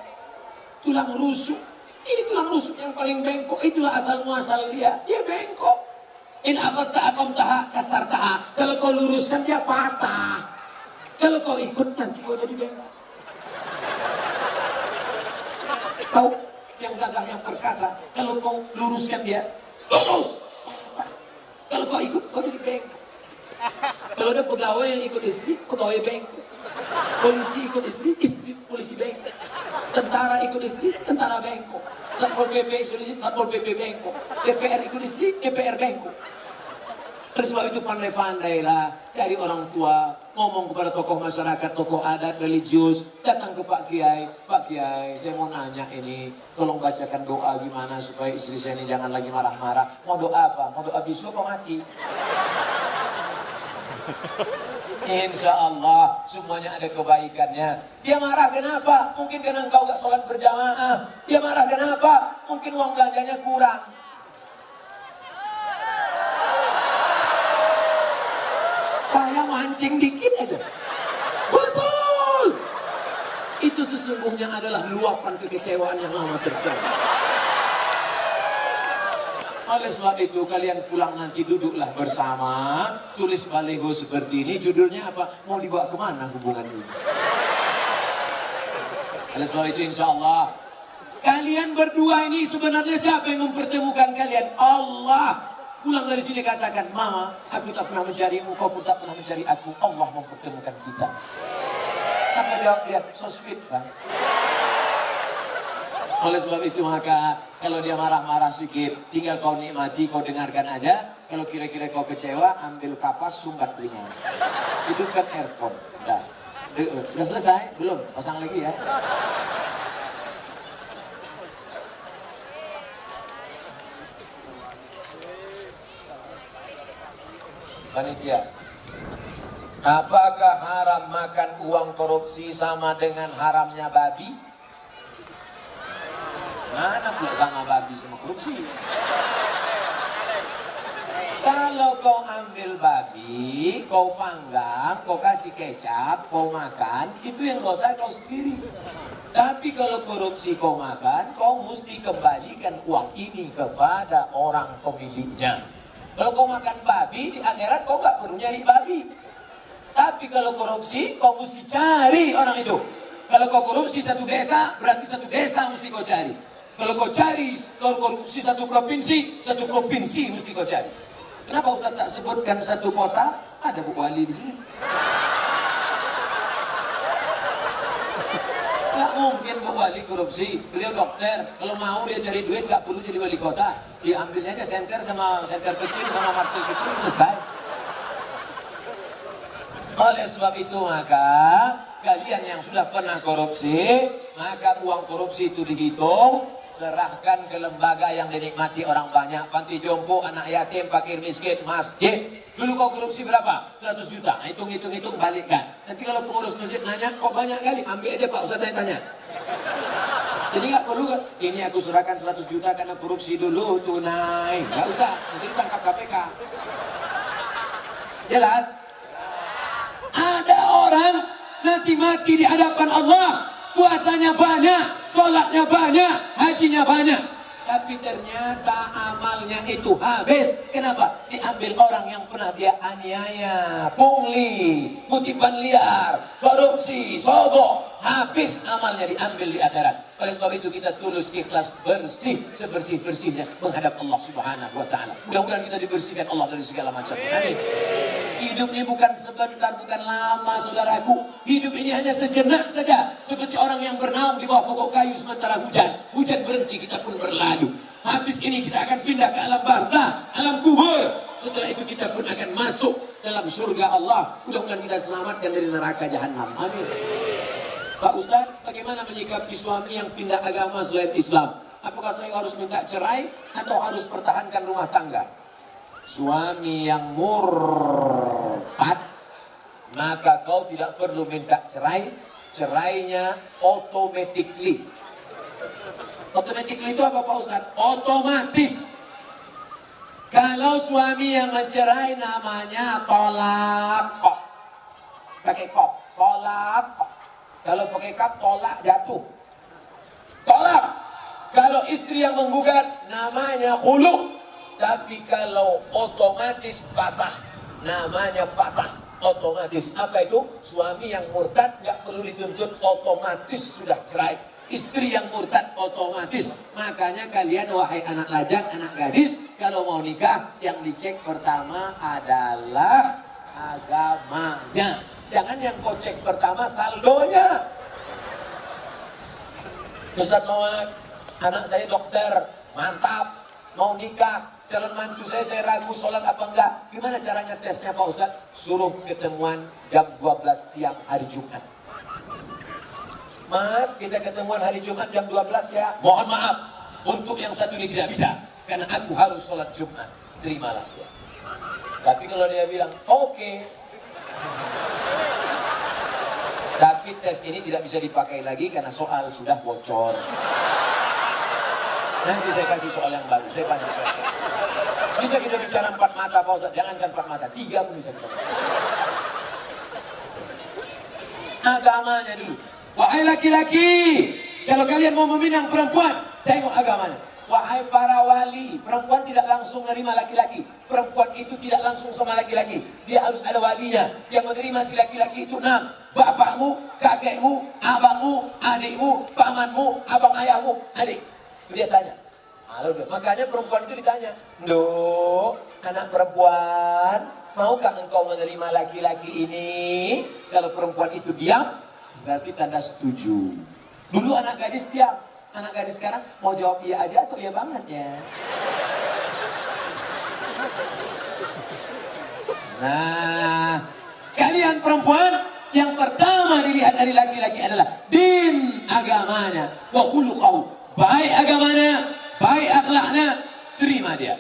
Tulang rusuk. Ini tulang rusuk yang paling bengkok. Itulah asal muasal dia. Dia bengkok. In akhasta aqamtaha kasartaha. Kalau kau luruskan dia patah. Kalau kau ikut nanti kau jadi bengkok. Kau yang gagah yang perkasa. Kalau kau luruskan dia lurus. Kalau kau ikut, kau jadi bengkok. Kalau ada pegawai yang ikut istri, pegawai bengkok. Polisi ikut istri, istri polisi bengkok. Tentara ikut istri, tentara bengkok. Satpol PP ikut istri, Satpol PP bengkok. DPR ikut istri, DPR bengkok. Oleh sebab itu pandai-pandailah cari orang tua, ngomong kepada tokoh masyarakat, tokoh adat, religius, datang ke Pak Kiai. Pak Kiai, saya mau nanya ini, tolong bacakan doa gimana supaya istri saya ini jangan lagi marah-marah. Mau doa apa? Mau doa bisu apa mati? Insya Allah semuanya ada kebaikannya. Dia marah kenapa? Mungkin karena engkau gak sholat berjamaah. Dia marah kenapa? Mungkin uang belanjanya kurang. Saya mancing dikit aja. Betul. Itu sesungguhnya adalah luapan kekecewaan yang lama terjadi. Oleh sebab itu kalian pulang nanti duduklah bersama. Tulis baliho seperti ini. Judulnya apa? Mau dibawa kemana hubungan ini? Oleh sebab itu insya Allah. Kalian berdua ini sebenarnya siapa yang mempertemukan kalian? Allah. Pulang dari sini katakan, Mama, aku tak pernah mencarimu, kau pun tak pernah mencari aku. Allah mempertemukan kita. Apa jawab dia? So sweet kan? Oleh sebab itu maka kalau dia marah-marah sedikit, tinggal kau nikmati, kau dengarkan aja. Kalau kira-kira kau kecewa, ambil kapas, sumbat telinga. Hidupkan earphone. Udah selesai? Belum? Pasang lagi ya. Panitia, apakah haram makan uang korupsi sama dengan haramnya babi? Mana pula sama babi sama korupsi? Kalau kau ambil babi, kau panggang, kau kasih kecap, kau makan, itu yang dosa kau sendiri. Tapi kalau korupsi kau makan, kau mesti kembalikan uang ini kepada orang pemiliknya. Kalau kau makan babi, di akhirat kau gak perlu nyari babi. Tapi kalau korupsi, kau mesti cari orang itu. Kalau kau korupsi satu desa, berarti satu desa mesti kau cari. Kalau kau cari, kalau korupsi satu provinsi mesti kau cari. Kenapa Ustaz tak sebutkan satu kota? Ada Bu Wali di sini. Gak mungkin Bu Wali korupsi. Beliau dokter. Kalau mau dia cari duit gak perlu jadi wali kota. Dia ambilnya aja senter kecil sama martil kecil selesai. Oleh sebab itu maka kalian yang sudah pernah korupsi, maka uang korupsi itu dihitung, serahkan ke lembaga yang dinikmati orang banyak, panti jompo, anak yatim, fakir miskin, masjid. Dulu kau korupsi berapa? 100 juta. Hitung, balikkan. Nanti kalau pengurus masjid nanya, kok banyak kali? Ambil aja Pak Ustaz saya tanya. Jadi nggak perlu kan? Ini aku serahkan 100 juta karena korupsi dulu, tunai. Nggak usah, nanti ditangkap KPK. Jelas? Ada orang nanti mati di hadapan Allah, puasanya banyak, sholatnya banyak, hajinya banyak, tapi ternyata amalnya itu habis. Kenapa? Diambil orang yang pernah dia aniaya, pungli, kutipan liar, korupsi, sogok. Habis amalnya diambil di akhirat. Oleh sebab itu kita tulus ikhlas bersih sebersih-bersihnya menghadap Allah Subhanahu wa taala. Mudah-mudahan kita dibersihkan Allah dari segala macam. Amin. Hidup ini bukan sebentar, bukan lama saudaraku. Hidup ini hanya sejenak saja. Seperti orang yang bernaung di bawah pokok kayu sementara hujan. Hujan berhenti, kita pun berlalu. Habis ini kita akan pindah ke alam barzah, alam kubur. Setelah itu kita pun surga Allah. Mudah-mudahan kita selamatkan dari neraka jahanam. Amin. Pak Ustadz, bagaimana menyikapi suami yang pindah agama selain Islam? Apakah saya harus minta cerai atau harus pertahankan rumah tangga? Suami yang murtad, maka kau tidak perlu minta cerai. Cerainya automatically. Automatically itu apa Pak Ustadz? Otomatis. Kalau suami yang mencerai namanya tolak kok. Pakai kok, tolak kok. Kalau pakai kap, tolak jatuh. Tolak. Kalau istri yang menggugat namanya khulu. Tapi kalau otomatis fasah, namanya fasah. Otomatis. Apa itu? Suami yang murtad nggak perlu dituntut, otomatis sudah cerai. Istri yang murtad otomatis. Makanya kalian wahai anak lajang, anak gadis, kalau mau nikah yang dicek pertama adalah agamanya. Jangan yang kau cek pertama saldonya. Ustaz Somad, anak saya dokter, mantap, mau nikah. Calon mantu saya ragu sholat apa enggak. Gimana caranya tesnya Pak Ustaz? Suruh ketemuan jam 12 siang hari Jumat. Mas, kita ketemuan hari Jumat jam 12 ya. Mohon maaf, untuk yang satu ini tidak bisa. Karena aku harus sholat Jumat. Terimalah ya. Tapi kalau dia bilang, oke. Tapi tes ini tidak bisa dipakai lagi karena soal sudah bocor. Nanti saya kasih soal yang baru, saya banyak soal. Bisa kita bicara 4 mata Pak Ustaz, jangankan 4 mata, 3 pun bisa kita. Agamanya dulu. Wahai laki-laki, kalau kalian mau meminang perempuan, tengok agamanya. Wahai para wali, perempuan tidak langsung menerima laki-laki. Perempuan itu tidak langsung sama laki-laki. Dia harus ada walinya yang menerima si laki-laki itu. 6. Bapakmu, kakekmu, abangmu, adikmu, pamanmu, abang ayahmu, adik. Dia tanya. Makanya perempuan itu ditanya, "Nduk, anak perempuan, maukah engkau menerima laki-laki ini?" Kalau perempuan itu diam, berarti tanda setuju. Dulu anak gadis diam. Anak gadis sekarang mau jawab iya aja atau iya banget ya. Nah, kalian perempuan, yang pertama dilihat dari laki-laki adalah din agamanya. Wa khuluquhu. Baik agamanya, baik akhlaknya, terima dia.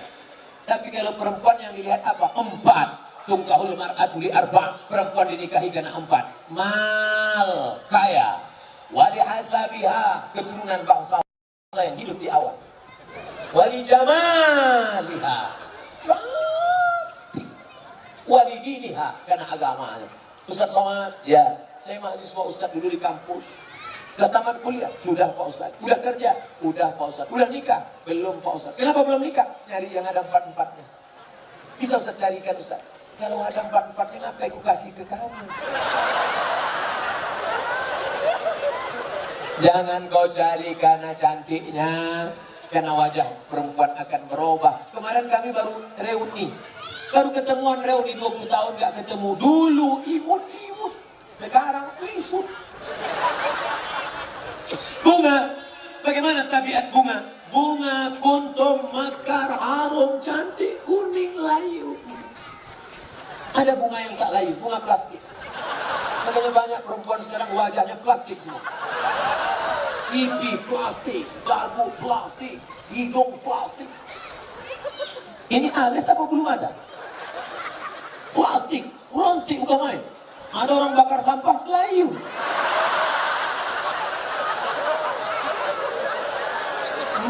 Tapi kalau perempuan yang dilihat apa? 4. Tungkahul mar'atu li 4. Perempuan dinikahi karena 4. Mal, kaya. Wali hasabiha, keturunan bangsa yang hidup di awan. Wali jamaliha, cantik. Wali diniha, karena agamanya. Ustaz Somad, ya, saya mahasiswa Ustaz dulu di kampus. Sudah tamat kuliah? Sudah Pak Ustaz. Udah kerja? Udah Pak Ustaz. Udah nikah? Belum Pak Ustaz. Kenapa belum nikah? Nyari yang ada 4-4-nya. Bisa Ustaz carikan Ustaz. Kalau ada 4-4-nya, ngapa aku kasih ke kamu? Jangan kau cari karena cantiknya, karena wajah perempuan akan berubah. Kemarin kami baru reuni. Baru ketemuan reuni 20 tahun gak ketemu. Dulu imut-imut. Sekarang lisut. Bunga, bagaimana tabiat bunga? Bunga kuntum mekar harum cantik kuning layu. Ada bunga yang tak layu, bunga plastik. Makanya banyak perempuan sekarang wajahnya plastik semua. Pipi plastik, dagu plastik, hidung plastik. Ini alis apa belum ada? Plastik, rontik bukan main. Ada orang bakar sampah layu.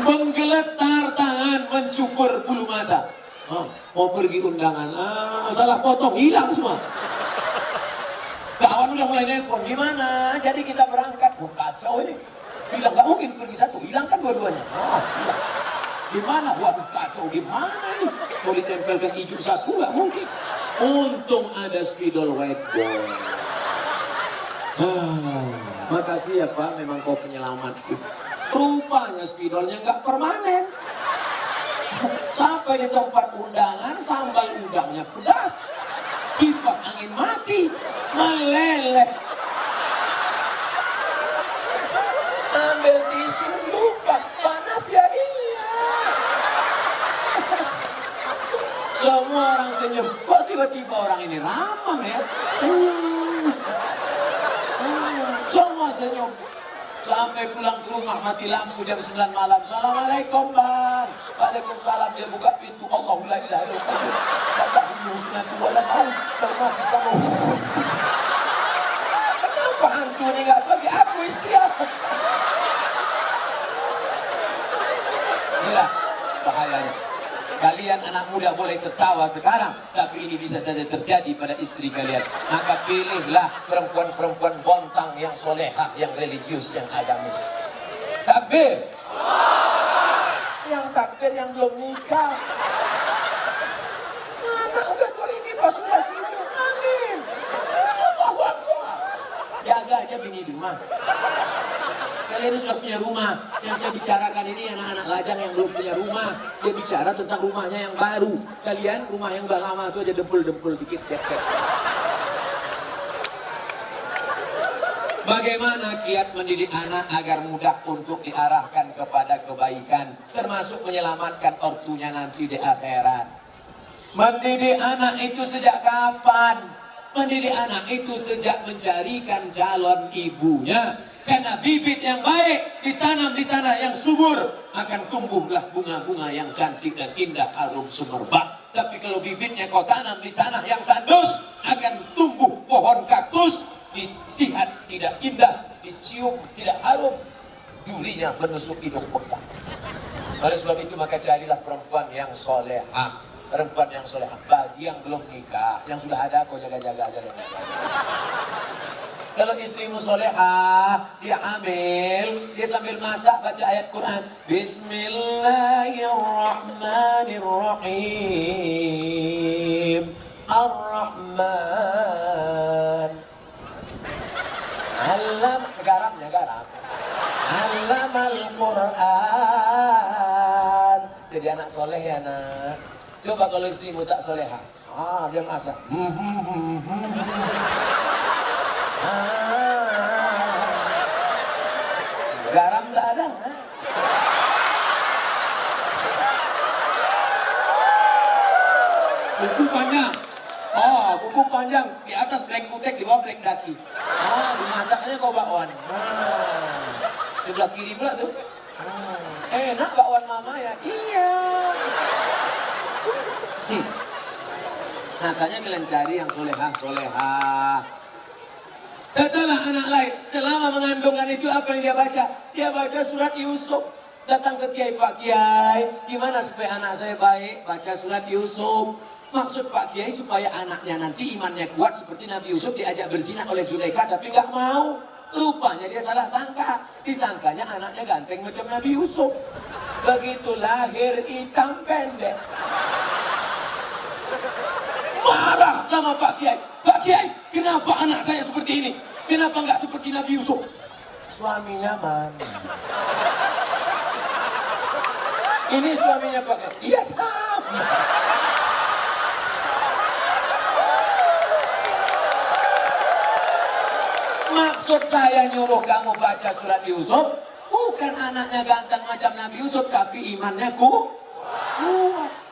Menggeletar tangan, mencukur bulu mata. Mau pergi undangan, salah potong, hilang semua. Kawan udah mulai nelpon, gimana? Jadi kita berangkat, kacau ini. Bilang gak mungkin pergi satu, hilangkan dua-duanya. Hilang. Gimana? Waduh kacau, gimana ini? Mau ditempelkan hijau saku gak mungkin. Untung ada spidol white boy. Makasih ya Pak, memang kau penyelamatku. Rupanya spidolnya nggak permanen. Sampai di tempat undangan, sambal udangnya pedas. Kipas angin mati, meleleh. Ambil tisu, lupa, panas ya iya. Semua orang senyum. Kok tiba tiba-tiba orang ini ramah ya. Semua senyum. Sampai pulang ke rumah mati lampu jam 9 malam. Assalamualaikum bang. Waalaikumsalam. Dia buka pintu. Allahu la ilaha illallah. Kata husnatu wala maut. Kenapa hantu ini gak bagi aku istirahat? Inilah bahayanya. Kalian anak muda boleh tertawa sekarang, tapi ini bisa saja terjadi pada istri kalian. Maka pilihlah perempuan-perempuan bontang yang solehah, yang religius, yang agamis. Takbir. Yang takbir yang belum nikah. Anak udah ini pas udah sini. Amin. Allahu Akbar. Jaga aja bini di rumah. Kalian sudah punya rumah. Yang saya bicarakan ini anak-anak lajang yang belum punya rumah. Dia bicara tentang rumahnya yang baru. Kalian rumah yang udah lama itu aja dempul-dempul dikit, cek-cek. Bagaimana kiat mendidik anak agar mudah untuk diarahkan kepada kebaikan, termasuk menyelamatkan ortunya nanti di akhirat. Mendidik anak itu sejak kapan? Mendidik anak itu sejak mencarikan calon ibunya. Karena bibit yang baik ditanam di tanah yang subur, akan tumbuhlah bunga-bunga yang cantik dan indah harum semerbak. Tapi kalau bibitnya kau tanam di tanah yang tandus, akan tumbuh pohon kaktus, dilihat tidak indah, dicium tidak harum, durinya menusuk hidung bekak. Oleh sebab itu maka carilah perempuan yang solehah. Perempuan yang solehah. Bagi yang belum nikah, yang sudah ada kau jaga-jaga aja. Kalau istrimu solehah, dia hamil, dia sambil masak baca ayat Quran. Bismillahirrahmanirrahim. Ar-Rahman. Alam, garamnya garam. Alamal Quran. Jadi anak soleh ya nak. Coba kalau istrimu tak solehah, dia masak. Garam tak ada. Kuku panjang. Kuku panjang. Di atas black kutek, di bawah black daki. Dimasaknya kau bakwan. Sebelah kiri pula tuh. Enak bakwan mama ya? Iya. Makanya kalian cari yang solehah. Setelah anak lain, selama mengandungkan itu apa yang dia baca? Dia baca surat Yusuf. Datang ke Kiai, Pak Kiai, gimana supaya anak saya baik? Baca surat Yusuf. Maksud Pak Kiai supaya anaknya nanti imannya kuat seperti Nabi Yusuf diajak berzina oleh Zulaikha tapi nggak mau. Rupanya dia salah sangka. Disangkanya anaknya ganteng macam Nabi Yusuf. Begitu lahir hitam pendek. Marah sama Pak Kiai. Pak Kiai, kenapa anak saya seperti ini? Kenapa nggak seperti Nabi Yusuf? Suaminya mana? Ini suaminya Pak Kiai. Iya sama. Maksud saya nyuruh kamu baca surat Yusuf, bukan anaknya ganteng macam Nabi Yusuf, tapi imannya kuat.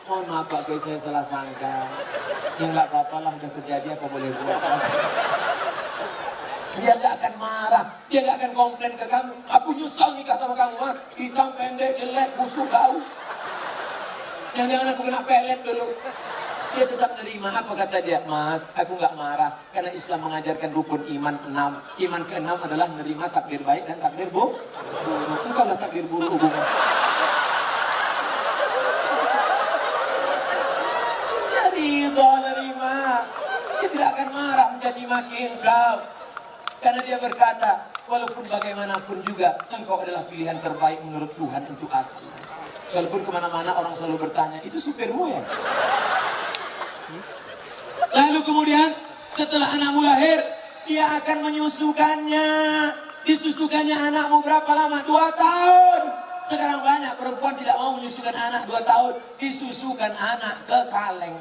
Mohon maaf Pak Kiai, saya salah sangka. Ya nggak apa-apa lah, udah terjadi apa boleh buat. Dia nggak akan marah, dia nggak akan komplain ke kamu. Aku nyesal nikah sama kamu mas, hitam pendek, jelek, busuk, bau. Jangan-jangan aku kena pelet dulu. Dia tetap nerima. Apa kata dia? Mas, aku nggak marah. Karena Islam mengajarkan rukun iman 6. Iman ke-6 adalah nerima takdir baik dan takdir buruk. Engkau lah takdir buruk hubungan. Ridho nerima. Dia tidak akan marah mencaci maki engkau. Karena dia berkata, walaupun bagaimanapun juga, engkau adalah pilihan terbaik menurut Tuhan untuk aku. Walaupun kemana-mana orang selalu bertanya, itu supirmu ya? Lalu kemudian setelah anakmu lahir, dia akan menyusukannya. Disusukannya anakmu berapa lama? 2 tahun. Sekarang banyak perempuan tidak mau menyusukan anak 2 tahun. Disusukan anak ke kaleng.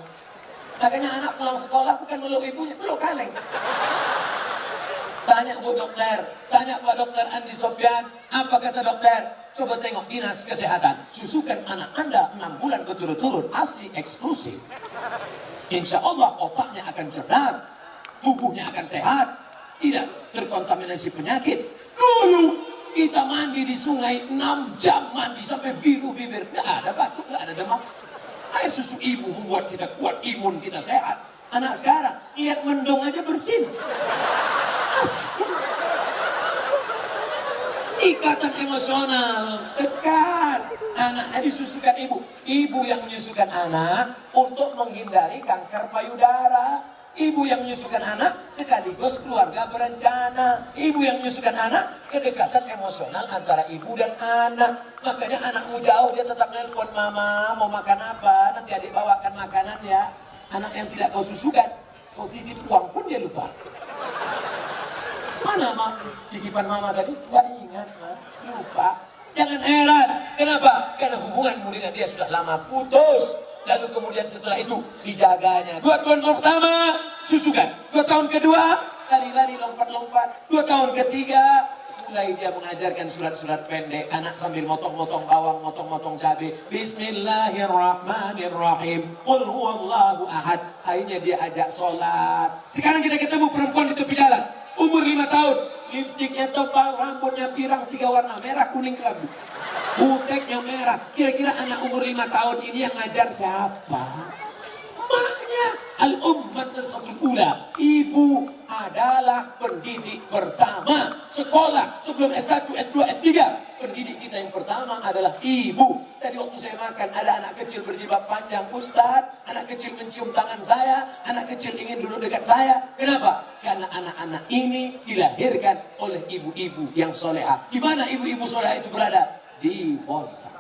Makanya anak pulang sekolah bukan meluk ibunya, meluk kaleng. Tanya Bu Dokter, tanya Pak Dokter Andi Sofyan, apa kata dokter? Coba tengok dinas kesehatan, susukan anak Anda 6 bulan berturut-turut, ASI eksklusif. Insya Allah otaknya akan cerdas, tubuhnya akan sehat, tidak terkontaminasi penyakit. Dulu kita mandi di sungai 6 jam mandi sampai biru bibir, nggak ada batuk, nggak ada demam. Air susu ibu membuat kita kuat, imun kita sehat. Anak sekarang lihat mendung aja bersin. Ikatan emosional dekat. Anaknya disusukan ibu. Ibu yang menyusukan anak untuk menghindari kanker payudara. Ibu yang menyusukan anak sekaligus keluarga berencana. Ibu yang menyusukan anak kedekatan emosional antara ibu dan anak. Makanya anakmu jauh dia tetap nelpon, mama mau makan apa, nanti adik bawakan makanan ya. Anak yang tidak kau susukan, kau titip uang pun dia lupa. Mana mak titipan mama tadi? Gak ingat, mak. Lupa. Jangan heran. Kenapa? Karena hubunganmu dengan dia sudah lama putus. Lalu kemudian setelah itu dijaganya. 2 tahun pertama susukan. 2 tahun kedua lari-lari lompat-lompat. 2 tahun ketiga mulai dia mengajarkan surat-surat pendek. Anak sambil motong-motong bawang, motong-motong cabai. Bismillahirrahmanirrahim. Qul huwallahu ahad. Akhirnya dia ajak sholat. Sekarang kita ketemu perempuan di tepi jalan. Umur 5 tahun. Lipstiknya tebal, rambutnya pirang 3 warna. Merah, kuning, kelabu. Buteknya merah. Kira-kira anak umur 5 tahun ini yang ngajar siapa? Maknya. Al-ummat ula. Ibu adalah pendidik pertama. Sekolah sebelum S1, S2, S3. Pendidik kita yang pertama adalah ibu. Tadi waktu saya makan ada anak kecil berjilbab panjang. Ustadz, anak kecil mencium tangan saya. Anak kecil ingin duduk dekat saya. Kenapa? Karena anak-anak ini dilahirkan oleh ibu-ibu yang soleha. Di mana ibu-ibu soleha itu berada? Di Bontang.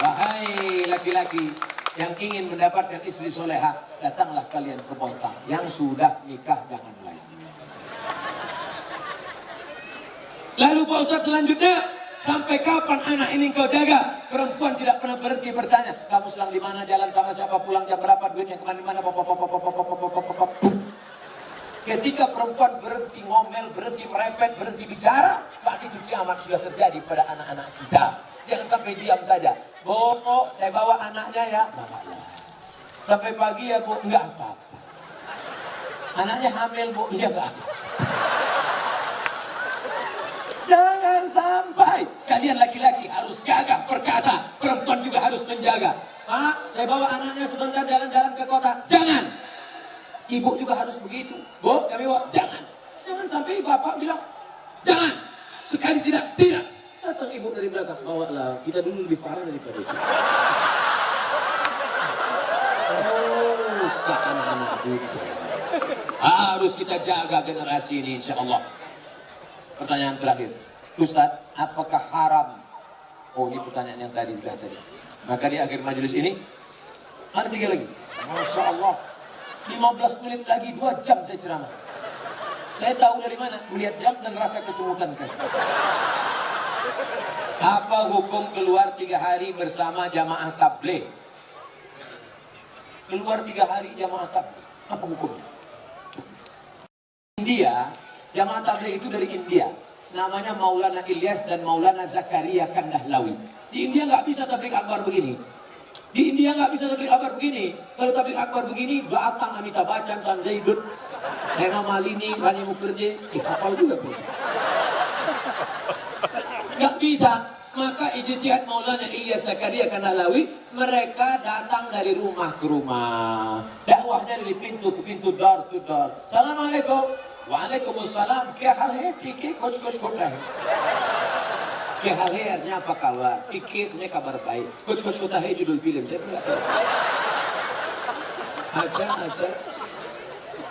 Wahai laki-laki yang ingin mendapatkan istri soleha, datanglah kalian ke Bontang. Yang sudah nikah jangan lain. Lalu Pak Ustadz selanjutnya, sampai kapan anak ini kau jaga? Perempuan tidak pernah berhenti bertanya, kamu sedang di mana, jalan sama siapa, pulang jam berapa, duitnya kemana-mana. Ketika perempuan berhenti ngomel, berhenti merepet, berhenti bicara, saat itu kiamat sudah terjadi pada anak-anak kita. Jangan sampai diam saja. Bu, saya bawa anaknya ya. Sampai pagi ya bu, enggak apa-apa. Anaknya hamil bu, iya enggak apa-apa. Jangan sampai. Kalian laki-laki harus gagah, perkasa. Perempuan juga harus menjaga. Pak, saya bawa anaknya sebentar jalan-jalan ke kota. Jangan. Ibu juga harus begitu. Bu, kami bawa. Jangan. Jangan sampai bapak bilang, jangan. Sekali tidak. Datang ibu dari belakang. Bawalah. Kita dulu lebih parah daripada itu. Rusak anak-anak itu. Harus kita jaga generasi ini insya Allah. Pertanyaan terakhir. Ustadz, apakah haram? Oh, ini pertanyaan yang tadi. Maka di akhir majelis ini, ada 3 lagi. Masya Allah. 15 menit lagi, 2 jam saya ceramah. Saya tahu dari mana? Melihat jam dan rasa kesemutan tadi. Apa hukum keluar 3 hari bersama jamaah tabligh? Keluar 3 hari jamaah tabligh. Apa hukumnya? India, jamaah tabligh itu dari India. Namanya Maulana Ilyas dan Maulana Zakaria Kandahlawi. Di India nggak bisa tabligh akbar begini. Di India nggak bisa tabligh akbar begini. Kalau tabligh akbar begini, datang Amitabh Bachchan, Sanjay Dutt, Hema Malini, Rani Mukherjee, hafal juga bisa. Nggak bisa. Maka ijtihad Maulana Ilyas Zakaria Kandahlawi, mereka datang dari rumah ke rumah. Dakwahnya dari pintu ke pintu, door to door. Assalamualaikum. Waalaikumsalam. Kya hal hai? ठीक है कुछ होता है. Kya hal hai artinya apa kabar? ठीक है kabar baik. Kuch होता है judul film. Saya pernah tahu. Acha.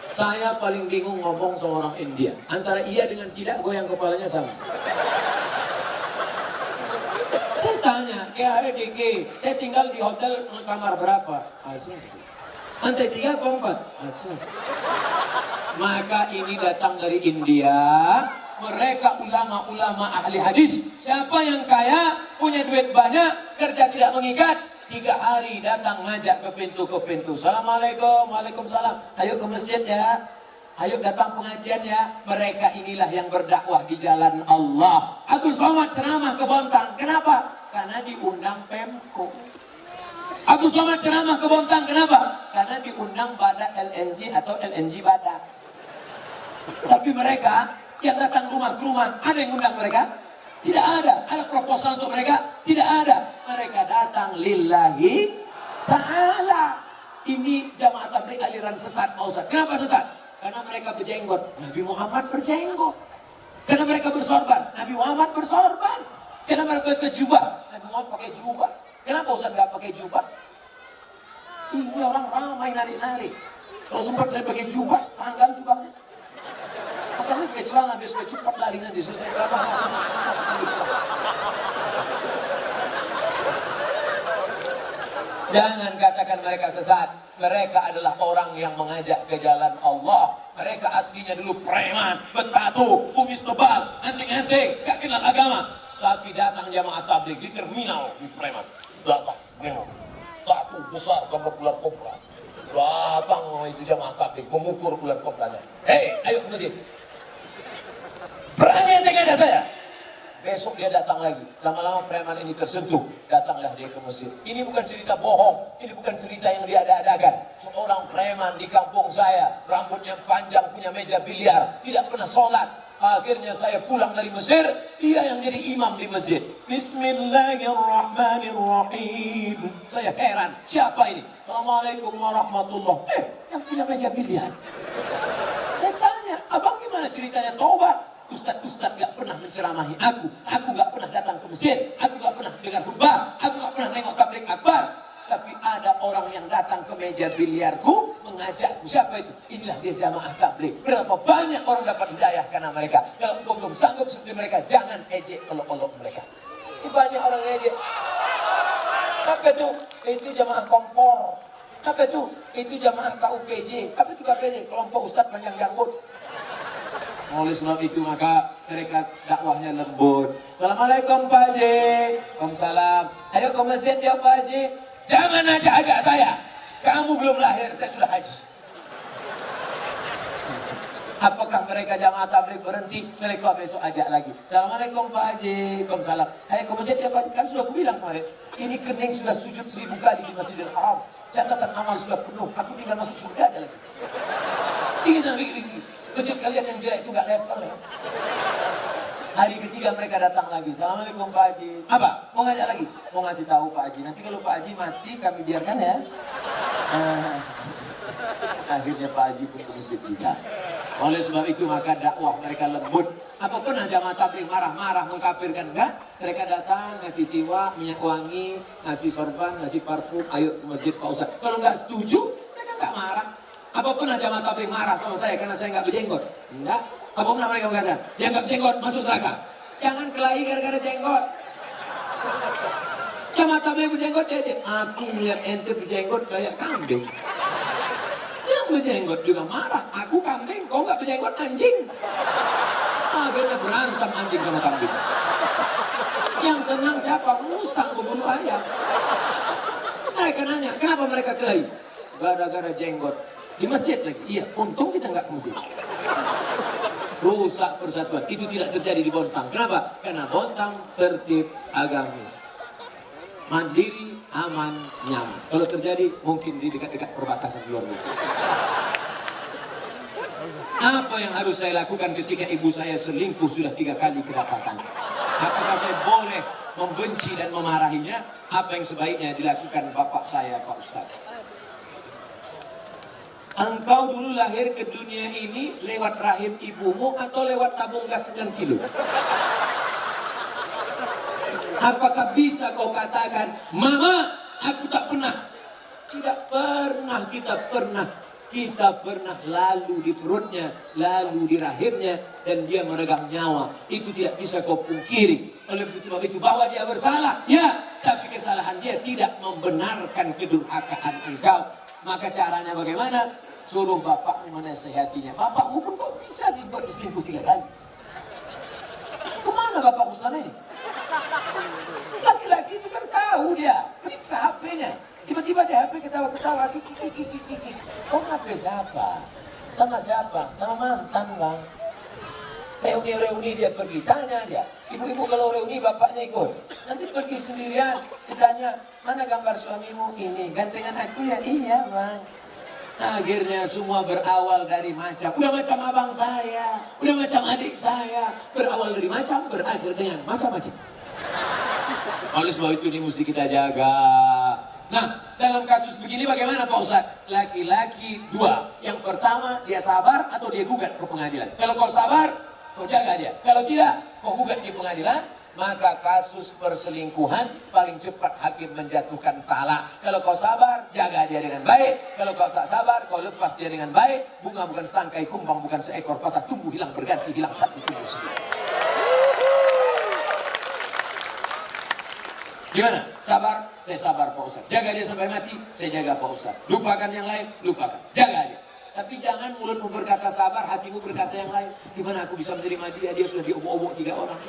Saya paling bingung ngomong sama orang India. Antara iya dengan tidak, goyang kepalanya sama. Saya tanya, kya hai diki? Saya tinggal di hotel kamar berapa? Acha. Lantai 3 apa 4? Acha. Maka ini datang dari India. Mereka ulama-ulama ahli hadis. Siapa yang kaya, punya duit banyak, kerja tidak mengikat, 3 hari datang ngajak ke pintu. Assalamualaikum, waalaikumsalam. Ayo ke masjid ya. Ayo datang pengajian ya. Mereka inilah yang berdakwah di jalan Allah. Abdul Somad ceramah ke Bontang. Kenapa? Karena diundang Pemko. Abdul Somad ceramah ke Bontang, kenapa? Karena diundang pada LNG atau LNG Badak. Tapi mereka yang datang rumah ke rumah, ada yang undang mereka? Tidak ada. Ada proposal untuk mereka? Tidak ada. Mereka datang lillahi ta'ala. Ini jamaah tabligh aliran sesat, Pak Ustaz. Kenapa sesat? Karena mereka berjenggot. Nabi Muhammad berjenggot. Karena mereka bersorban. Nabi Muhammad bersorban. Karena mereka pakai jubah. Nabi Muhammad pakai jubah. Kenapa Ustaz nggak pakai jubah? Ini orang ramai nari-nari. Kalau sempat saya pakai jubah, tanggal jubahnya. Maka saya pakai celana, biar saya cepat lari nanti. Saya celana masuk ke jubah. Jangan katakan mereka sesat. Mereka adalah orang yang mengajak ke jalan Allah. Mereka aslinya dulu preman, bertato, kumis tebal, anting-anting, gak kenal agama. Tapi datang jamaah tabligh di terminal di preman. Datang, nengok. Tato besar, gambar ular kobra. Datang itu jamaah tabligh mengukur ular kobranya. Hei, ayo ke masjid. Berani ente ada saya? Besok dia datang lagi. Lama-lama preman ini tersentuh. Datanglah dia ke masjid. Ini bukan cerita bohong. Ini bukan cerita yang diada-adakan. Seorang preman di kampung saya. Rambutnya panjang, punya meja biliar. Tidak pernah sholat. Akhirnya saya pulang dari Mesir. Dia yang jadi imam di masjid. Bismillahirrahmanirrahim. Saya heran. Siapa ini? Assalamualaikum warahmatullahi. Yang punya meja biliar. Saya tanya, abang gimana ceritanya taubat? Ustaz gak pernah menceramahi aku gak pernah datang ke masjid, aku gak pernah dengar khutbah, aku gak pernah nengok tabligh akbar. Tapi ada orang yang datang ke meja biliarku mengajakku. Siapa itu? Inilah dia jamaah tabligh. Berapa banyak orang dapat hidayah karena mereka. Kalau engkau belum sanggup seperti mereka, jangan ejek olok-olok mereka. Ini banyak orang ejek. Apa itu? Itu jamaah kompor. Apa itu? Itu jamaah KUPJ. Apa itu KUPJ? Kelompok Ustaz Panjang Janggut. Oleh sebab itu maka mereka dakwahnya lembut. Assalamualaikum Pak Haji. Waalaikumsalam. Ayo ke masjid ya Pak Haji. Jangan ajak-ajak saya. Kamu belum lahir, saya sudah haji. Apakah mereka jamaah tabligh berhenti? Mereka besok ajak lagi. Assalamualaikum Pak Haji. Waalaikumsalam. Ayo ke masjid ya Pak Haji. Kan sudah aku bilang kemarin. Ini kening sudah sujud 1000 kali di Masjidil Haram. Catatan amal sudah penuh. Aku tinggal masuk surga aja lagi. Tinggal sampai masjid kalian yang jelek itu gak level ya. Hari ketiga mereka datang lagi. Assalamualaikum Pak Haji. Apa? Mau ngajak lagi? Mau ngasih tahu Pak Haji. Nanti kalau Pak Haji mati kami biarkan ya. Akhirnya Pak Haji pun ke masjid juga. Oleh sebab itu maka dakwah mereka lembut. Apa pernah jamaah tabligh marah-marah mengkafirkan? Enggak. Mereka datang ngasih siwak, minyak wangi, ngasih sorban, ngasih parfum. Ayo ke masjid Pak Ustaz. Kalau nggak setuju mereka nggak marah. Apa pernah jamaah tabligh marah sama saya karena saya nggak berjenggot? Enggak. Apa pernah mereka berkata, dia nggak berjenggot masuk neraka? Jangan kelahi gara-gara jenggot. Jamaah tabligh berjenggot dia. Aku melihat ente berjenggot kayak kambing. Yang berjenggot juga marah. Aku kambing, kau nggak berjenggot anjing. Akhirnya berantem anjing sama kambing. Yang senang siapa? Musang membunuh ayam. Mereka nanya, kenapa mereka kelahi? Gara-gara jenggot. Di masjid lagi. Iya, untung kita nggak ke masjid. Rusak persatuan. Itu tidak terjadi di Bontang. Kenapa? Karena Bontang tertib agamis. Mandiri, aman, nyaman. Kalau terjadi mungkin di dekat-dekat perbatasan luar negeri. Apa yang harus saya lakukan ketika ibu saya selingkuh sudah 3 kali kedapatan? Apakah saya boleh membenci dan memarahinya? Apa yang sebaiknya dilakukan bapak saya, Pak Ustaz? Engkau dulu lahir ke dunia ini lewat rahim ibumu atau lewat tabung gas 9 kilo? Apakah bisa kau katakan, Mama, aku tak pernah? Tidak pernah, kita pernah lalu di perutnya, lalu di rahimnya, dan dia meregang nyawa. Itu tidak bisa kau pungkiri. Oleh sebab itu bahwa dia bersalah, ya, tapi kesalahan dia tidak membenarkan kedurhakaan engkau. Maka caranya bagaimana? Suruh bapakmu menasehatinya. Bapakmu pun kok bisa dibuat selingkuh 3 kali? Kemana bapak selama ini? Laki-laki itu kan tahu dia. Periksa HP-nya. Tiba-tiba di HP ketawa-ketawa. Oh HP siapa? Sama siapa? Sama mantan bang. Reuni-reuni dia pergi, tanya dia, ibu-ibu kalau reuni bapaknya ikut, nanti pergi sendirian, ditanya, mana gambar suamimu? Ini, gantengan aku ya? Iya bang. Akhirnya semua berawal dari macam, udah macam abang saya, udah macam adik saya, berawal dari macam, berakhir dengan macam-macam. Oleh sebab itu ini mesti kita jaga. Nah, dalam kasus begini bagaimana Pak Ustadz? Laki-laki dua, yang pertama dia sabar atau dia gugat ke pengadilan. Kalau kau sabar, kau jaga dia. Kalau tidak, kau gugat di pengadilan, maka kasus perselingkuhan paling cepat hakim menjatuhkan talak. Kalau kau sabar, jaga dia dengan baik. Kalau kau tak sabar, kau lepas dia dengan baik. Bunga bukan setangkai kumbang, bukan seekor patah tumbuh hilang berganti, hilang satu tumbuh sendiri. Gimana? Sabar? Saya sabar Pak Ustadz. Jaga dia sampai mati, saya jaga Pak Ustadz. Lupakan yang lain, lupakan. Jaga dia. Tapi jangan mulutmu berkata sabar, hatimu berkata yang lain. Gimana aku bisa menerima dia? Dia sudah diobok-obok 3 orang.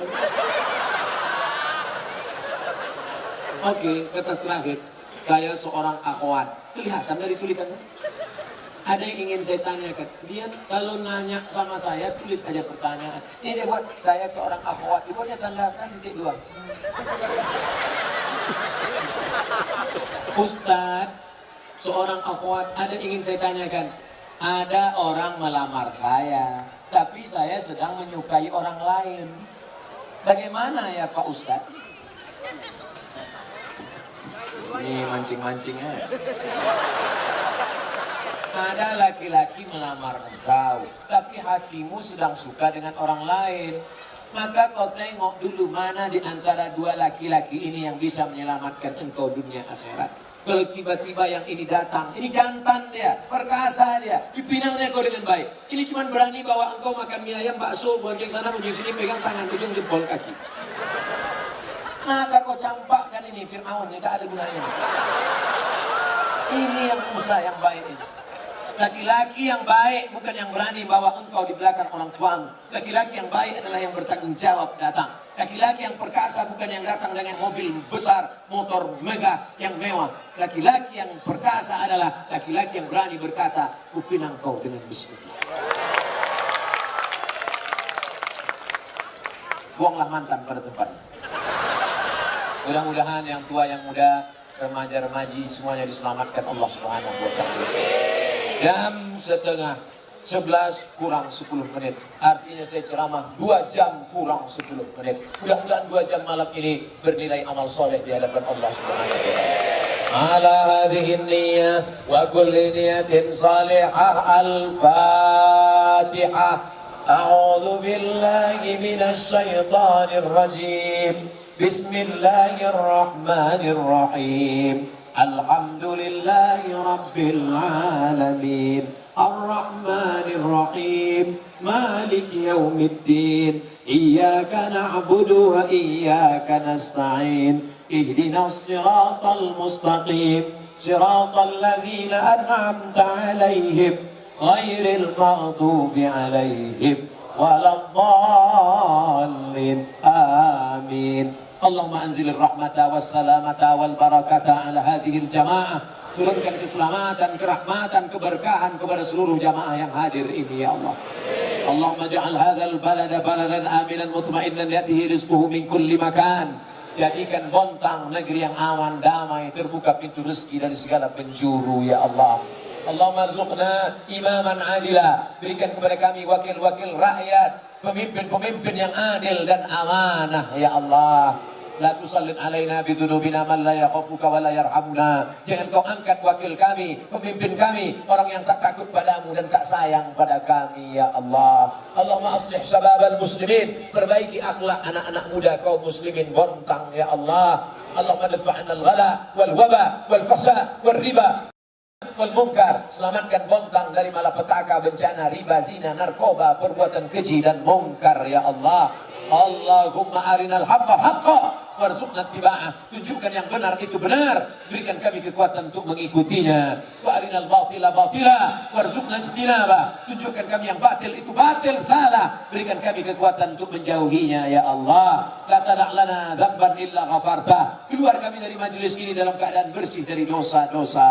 Oke, kertas terakhir. Saya seorang akhwat. Kelihatan dari tulisannya? Ada yang ingin saya tanyakan. Dia kalau nanya sama saya, tulis aja pertanyaan. Ini dia buat, saya seorang akhwat. Dibuatnya tanda titik 2. Ustadz, seorang akhwat, ada yang ingin saya tanyakan. Ada orang melamar saya, tapi saya sedang menyukai orang lain. Bagaimana ya Pak Ustadz? Ini mancing-mancingnya. Ada laki-laki melamar engkau, tapi hatimu sedang suka dengan orang lain. Maka kau tengok dulu mana di antara 2 laki-laki ini yang bisa menyelamatkan engkau dunia akhirat. Kalau tiba-tiba yang ini datang, ini jantan dia, perkasa dia, dipinangnya kau dengan baik. Ini cuma berani bawa engkau makan mie ayam, bakso, bonceng sana, bonceng sini, pegang tangan, ujung jempol kaki. Maka kau campakkan ini Fir'aun, ini tak ada gunanya. Ini yang Musa yang baik ini. Laki-laki yang baik bukan yang berani bawa engkau di belakang orang tuamu. Laki-laki yang baik adalah yang bertanggung jawab datang. Laki-laki yang perkasa bukan yang datang dengan mobil besar, motor megah yang mewah. Laki-laki yang perkasa adalah laki-laki yang berani berkata, kupinang kau dengan bismillah. Buanglah mantan pada tempatnya. Mudah-mudahan yang tua, yang muda, remaja-remaji semuanya diselamatkan Allah Subhanahu wa taala. Jam setengah 11 kurang 10 menit. Artinya saya ceramah 2 jam kurang 10 menit. Mudah-mudahan 2 jam malam ini bernilai amal soleh di hadapan Allah Subhanahu wa taala. Ala hadhihi niyyah wa kulli niyatin salihah al-Fatihah. A'udzu billahi minasy syaithanir rajim. Bismillahirrahmanirrahim. Alhamdulillahi Rabbil Alamin. Ar-Rahmanir Rahim. Maliki Yawmiddin. Iyyaka na'budu wa iyyaka nasta'in. Ihdinas siratal mustaqim. Siratal ladzina an'amta 'alaihim ghairil maghdubi 'alaihim waladdallin. Amin. Allahumma anzilir rahmata wassalamata wal barakata ala hadhil jamaah. Turunkan keselamatan, kerahmatan, keberkahan kepada seluruh jamaah yang hadir ini ya Allah. Allahumma ja'al hadzal balada baladan aminan mutmainnan yatihi rizquhu min kulli makan. Jadikan Bontang negeri yang aman, damai, terbuka pintu rezeki dari segala penjuru ya Allah. Allahumma arzuqna imaman adila. Berikan kepada kami wakil-wakil rakyat, pemimpin-pemimpin yang adil dan amanah ya Allah. La tusallit alaina bidhunubina man la yakhafuka wa la yarhamuna. Jangan kau angkat wakil kami, pemimpin kami, orang yang tak takut padamu dan tak sayang pada kami ya Allah. Allahumma aslih syababal muslimin. Perbaiki akhlak anak-anak muda kaum muslimin Bontang ya Allah. Allahumma dafa'na al-ghala wal waba wal fasad wal riba wal munkar. Selamatkan Bontang dari malapetaka, bencana, riba, zina, narkoba, perbuatan keji dan munkar ya Allah. Allahumma arinal haqqa haqqa warzuqna ittiba'ah. Tunjukkan yang benar itu benar, berikan kami kekuatan untuk mengikutinya. Wa arinal batila batila warzuqna ijtinabah. Tunjukkan kami yang batil itu batil, salah, berikan kami kekuatan untuk menjauhinya ya Allah. La tada' lana dzamban illa ghafartah. Keluar kami dari majelis ini dalam keadaan bersih dari dosa-dosa.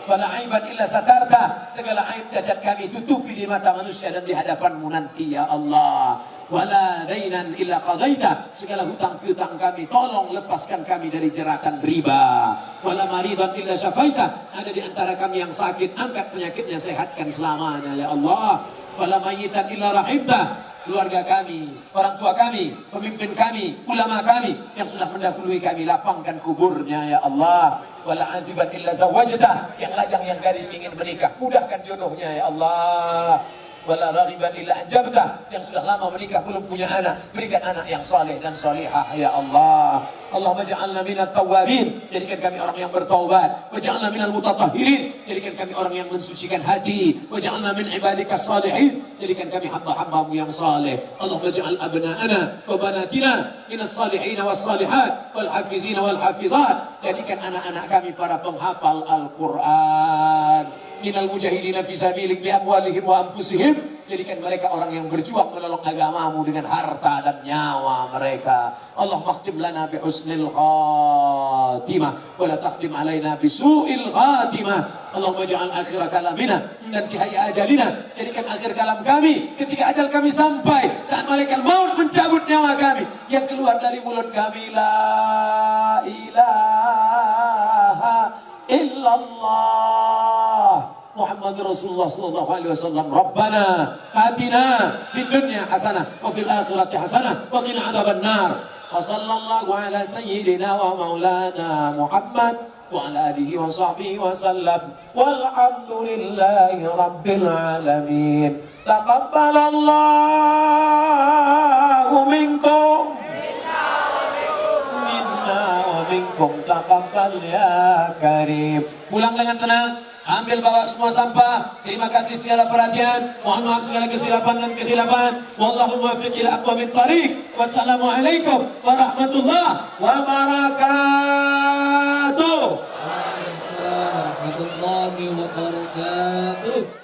wala aiban illa satarta, segala aib cacat kami tutupi di mata manusia dan di hadapanmu nanti ya Allah. Wala dainan illa qadaita, segala hutang piutang kami tolong lepaskan kami dari jeratan riba. Wala maridan illa syafaita, ada di antara kami yang sakit, angkat penyakitnya, sehatkan selamanya ya Allah. Wala mayitan illa rahimta, keluarga kami, orang tua kami, pemimpin kami, ulama kami yang sudah mendahului kami, lapangkan kuburnya ya Allah. Wala aziban illa zawajta, yang lajang yang gadis ingin menikah, mudahkan jodohnya ya Allah. Wala raghiban illa anjabta, yang sudah lama menikah belum punya anak, berikan anak yang saleh dan salihah ya Allah. Allahumma ja'alna minat tawwabin, jadikan kami orang yang bertaubat. Waj'alna minal mutatahhirin, jadikan kami orang yang mensucikan hati. Waj'alna min ibadikas salihin, jadikan kami hamba-hambamu yang saleh. Allahumma ja'al abna'ana wa banatina minas salihin was salihat wal hafizina wal hafizat, jadikan anak-anak kami para penghafal Al-Quran. Minal mujahidina fi sabilik bi amwalihim wa anfusihim, jadikan mereka orang yang berjuang menolong agamamu dengan harta dan nyawa mereka. Allahumma khtim lana bi husnil khatimah wa la takhtim alaina bi su'il khatimah. Allahumma ja'al akhir kalamina min intihai ajalina, jadikan akhir kalam kami ketika ajal kami sampai, saat malaikat maut mencabut nyawa kami, yang keluar dari mulut kami la ilaha illallah Muhammad Rasulullah sallallahu alaihi wasallam. Rabbana atina fid dunya hasanah wa fil akhirati hasanah wa qina adzabannar. Wa sallallahu ala sayyidina wa maulana Muhammad wa ala alihi wa sahbihi wa sallam. Walhamdulillahi rabbil alamin. Taqabbalallahu minkum minna wa minkum taqabbal ya karim. Pulang dengan tenang. Ambil bawa semua sampah. Terima kasih segala perhatian. Mohon maaf segala kesilapan dan kesilapan. Wallahu muwaffiq ila aqwamit thariq. Wassalamualaikum warahmatullahi wabarakatuh. Waalaikumsalam warahmatullahi wabarakatuh.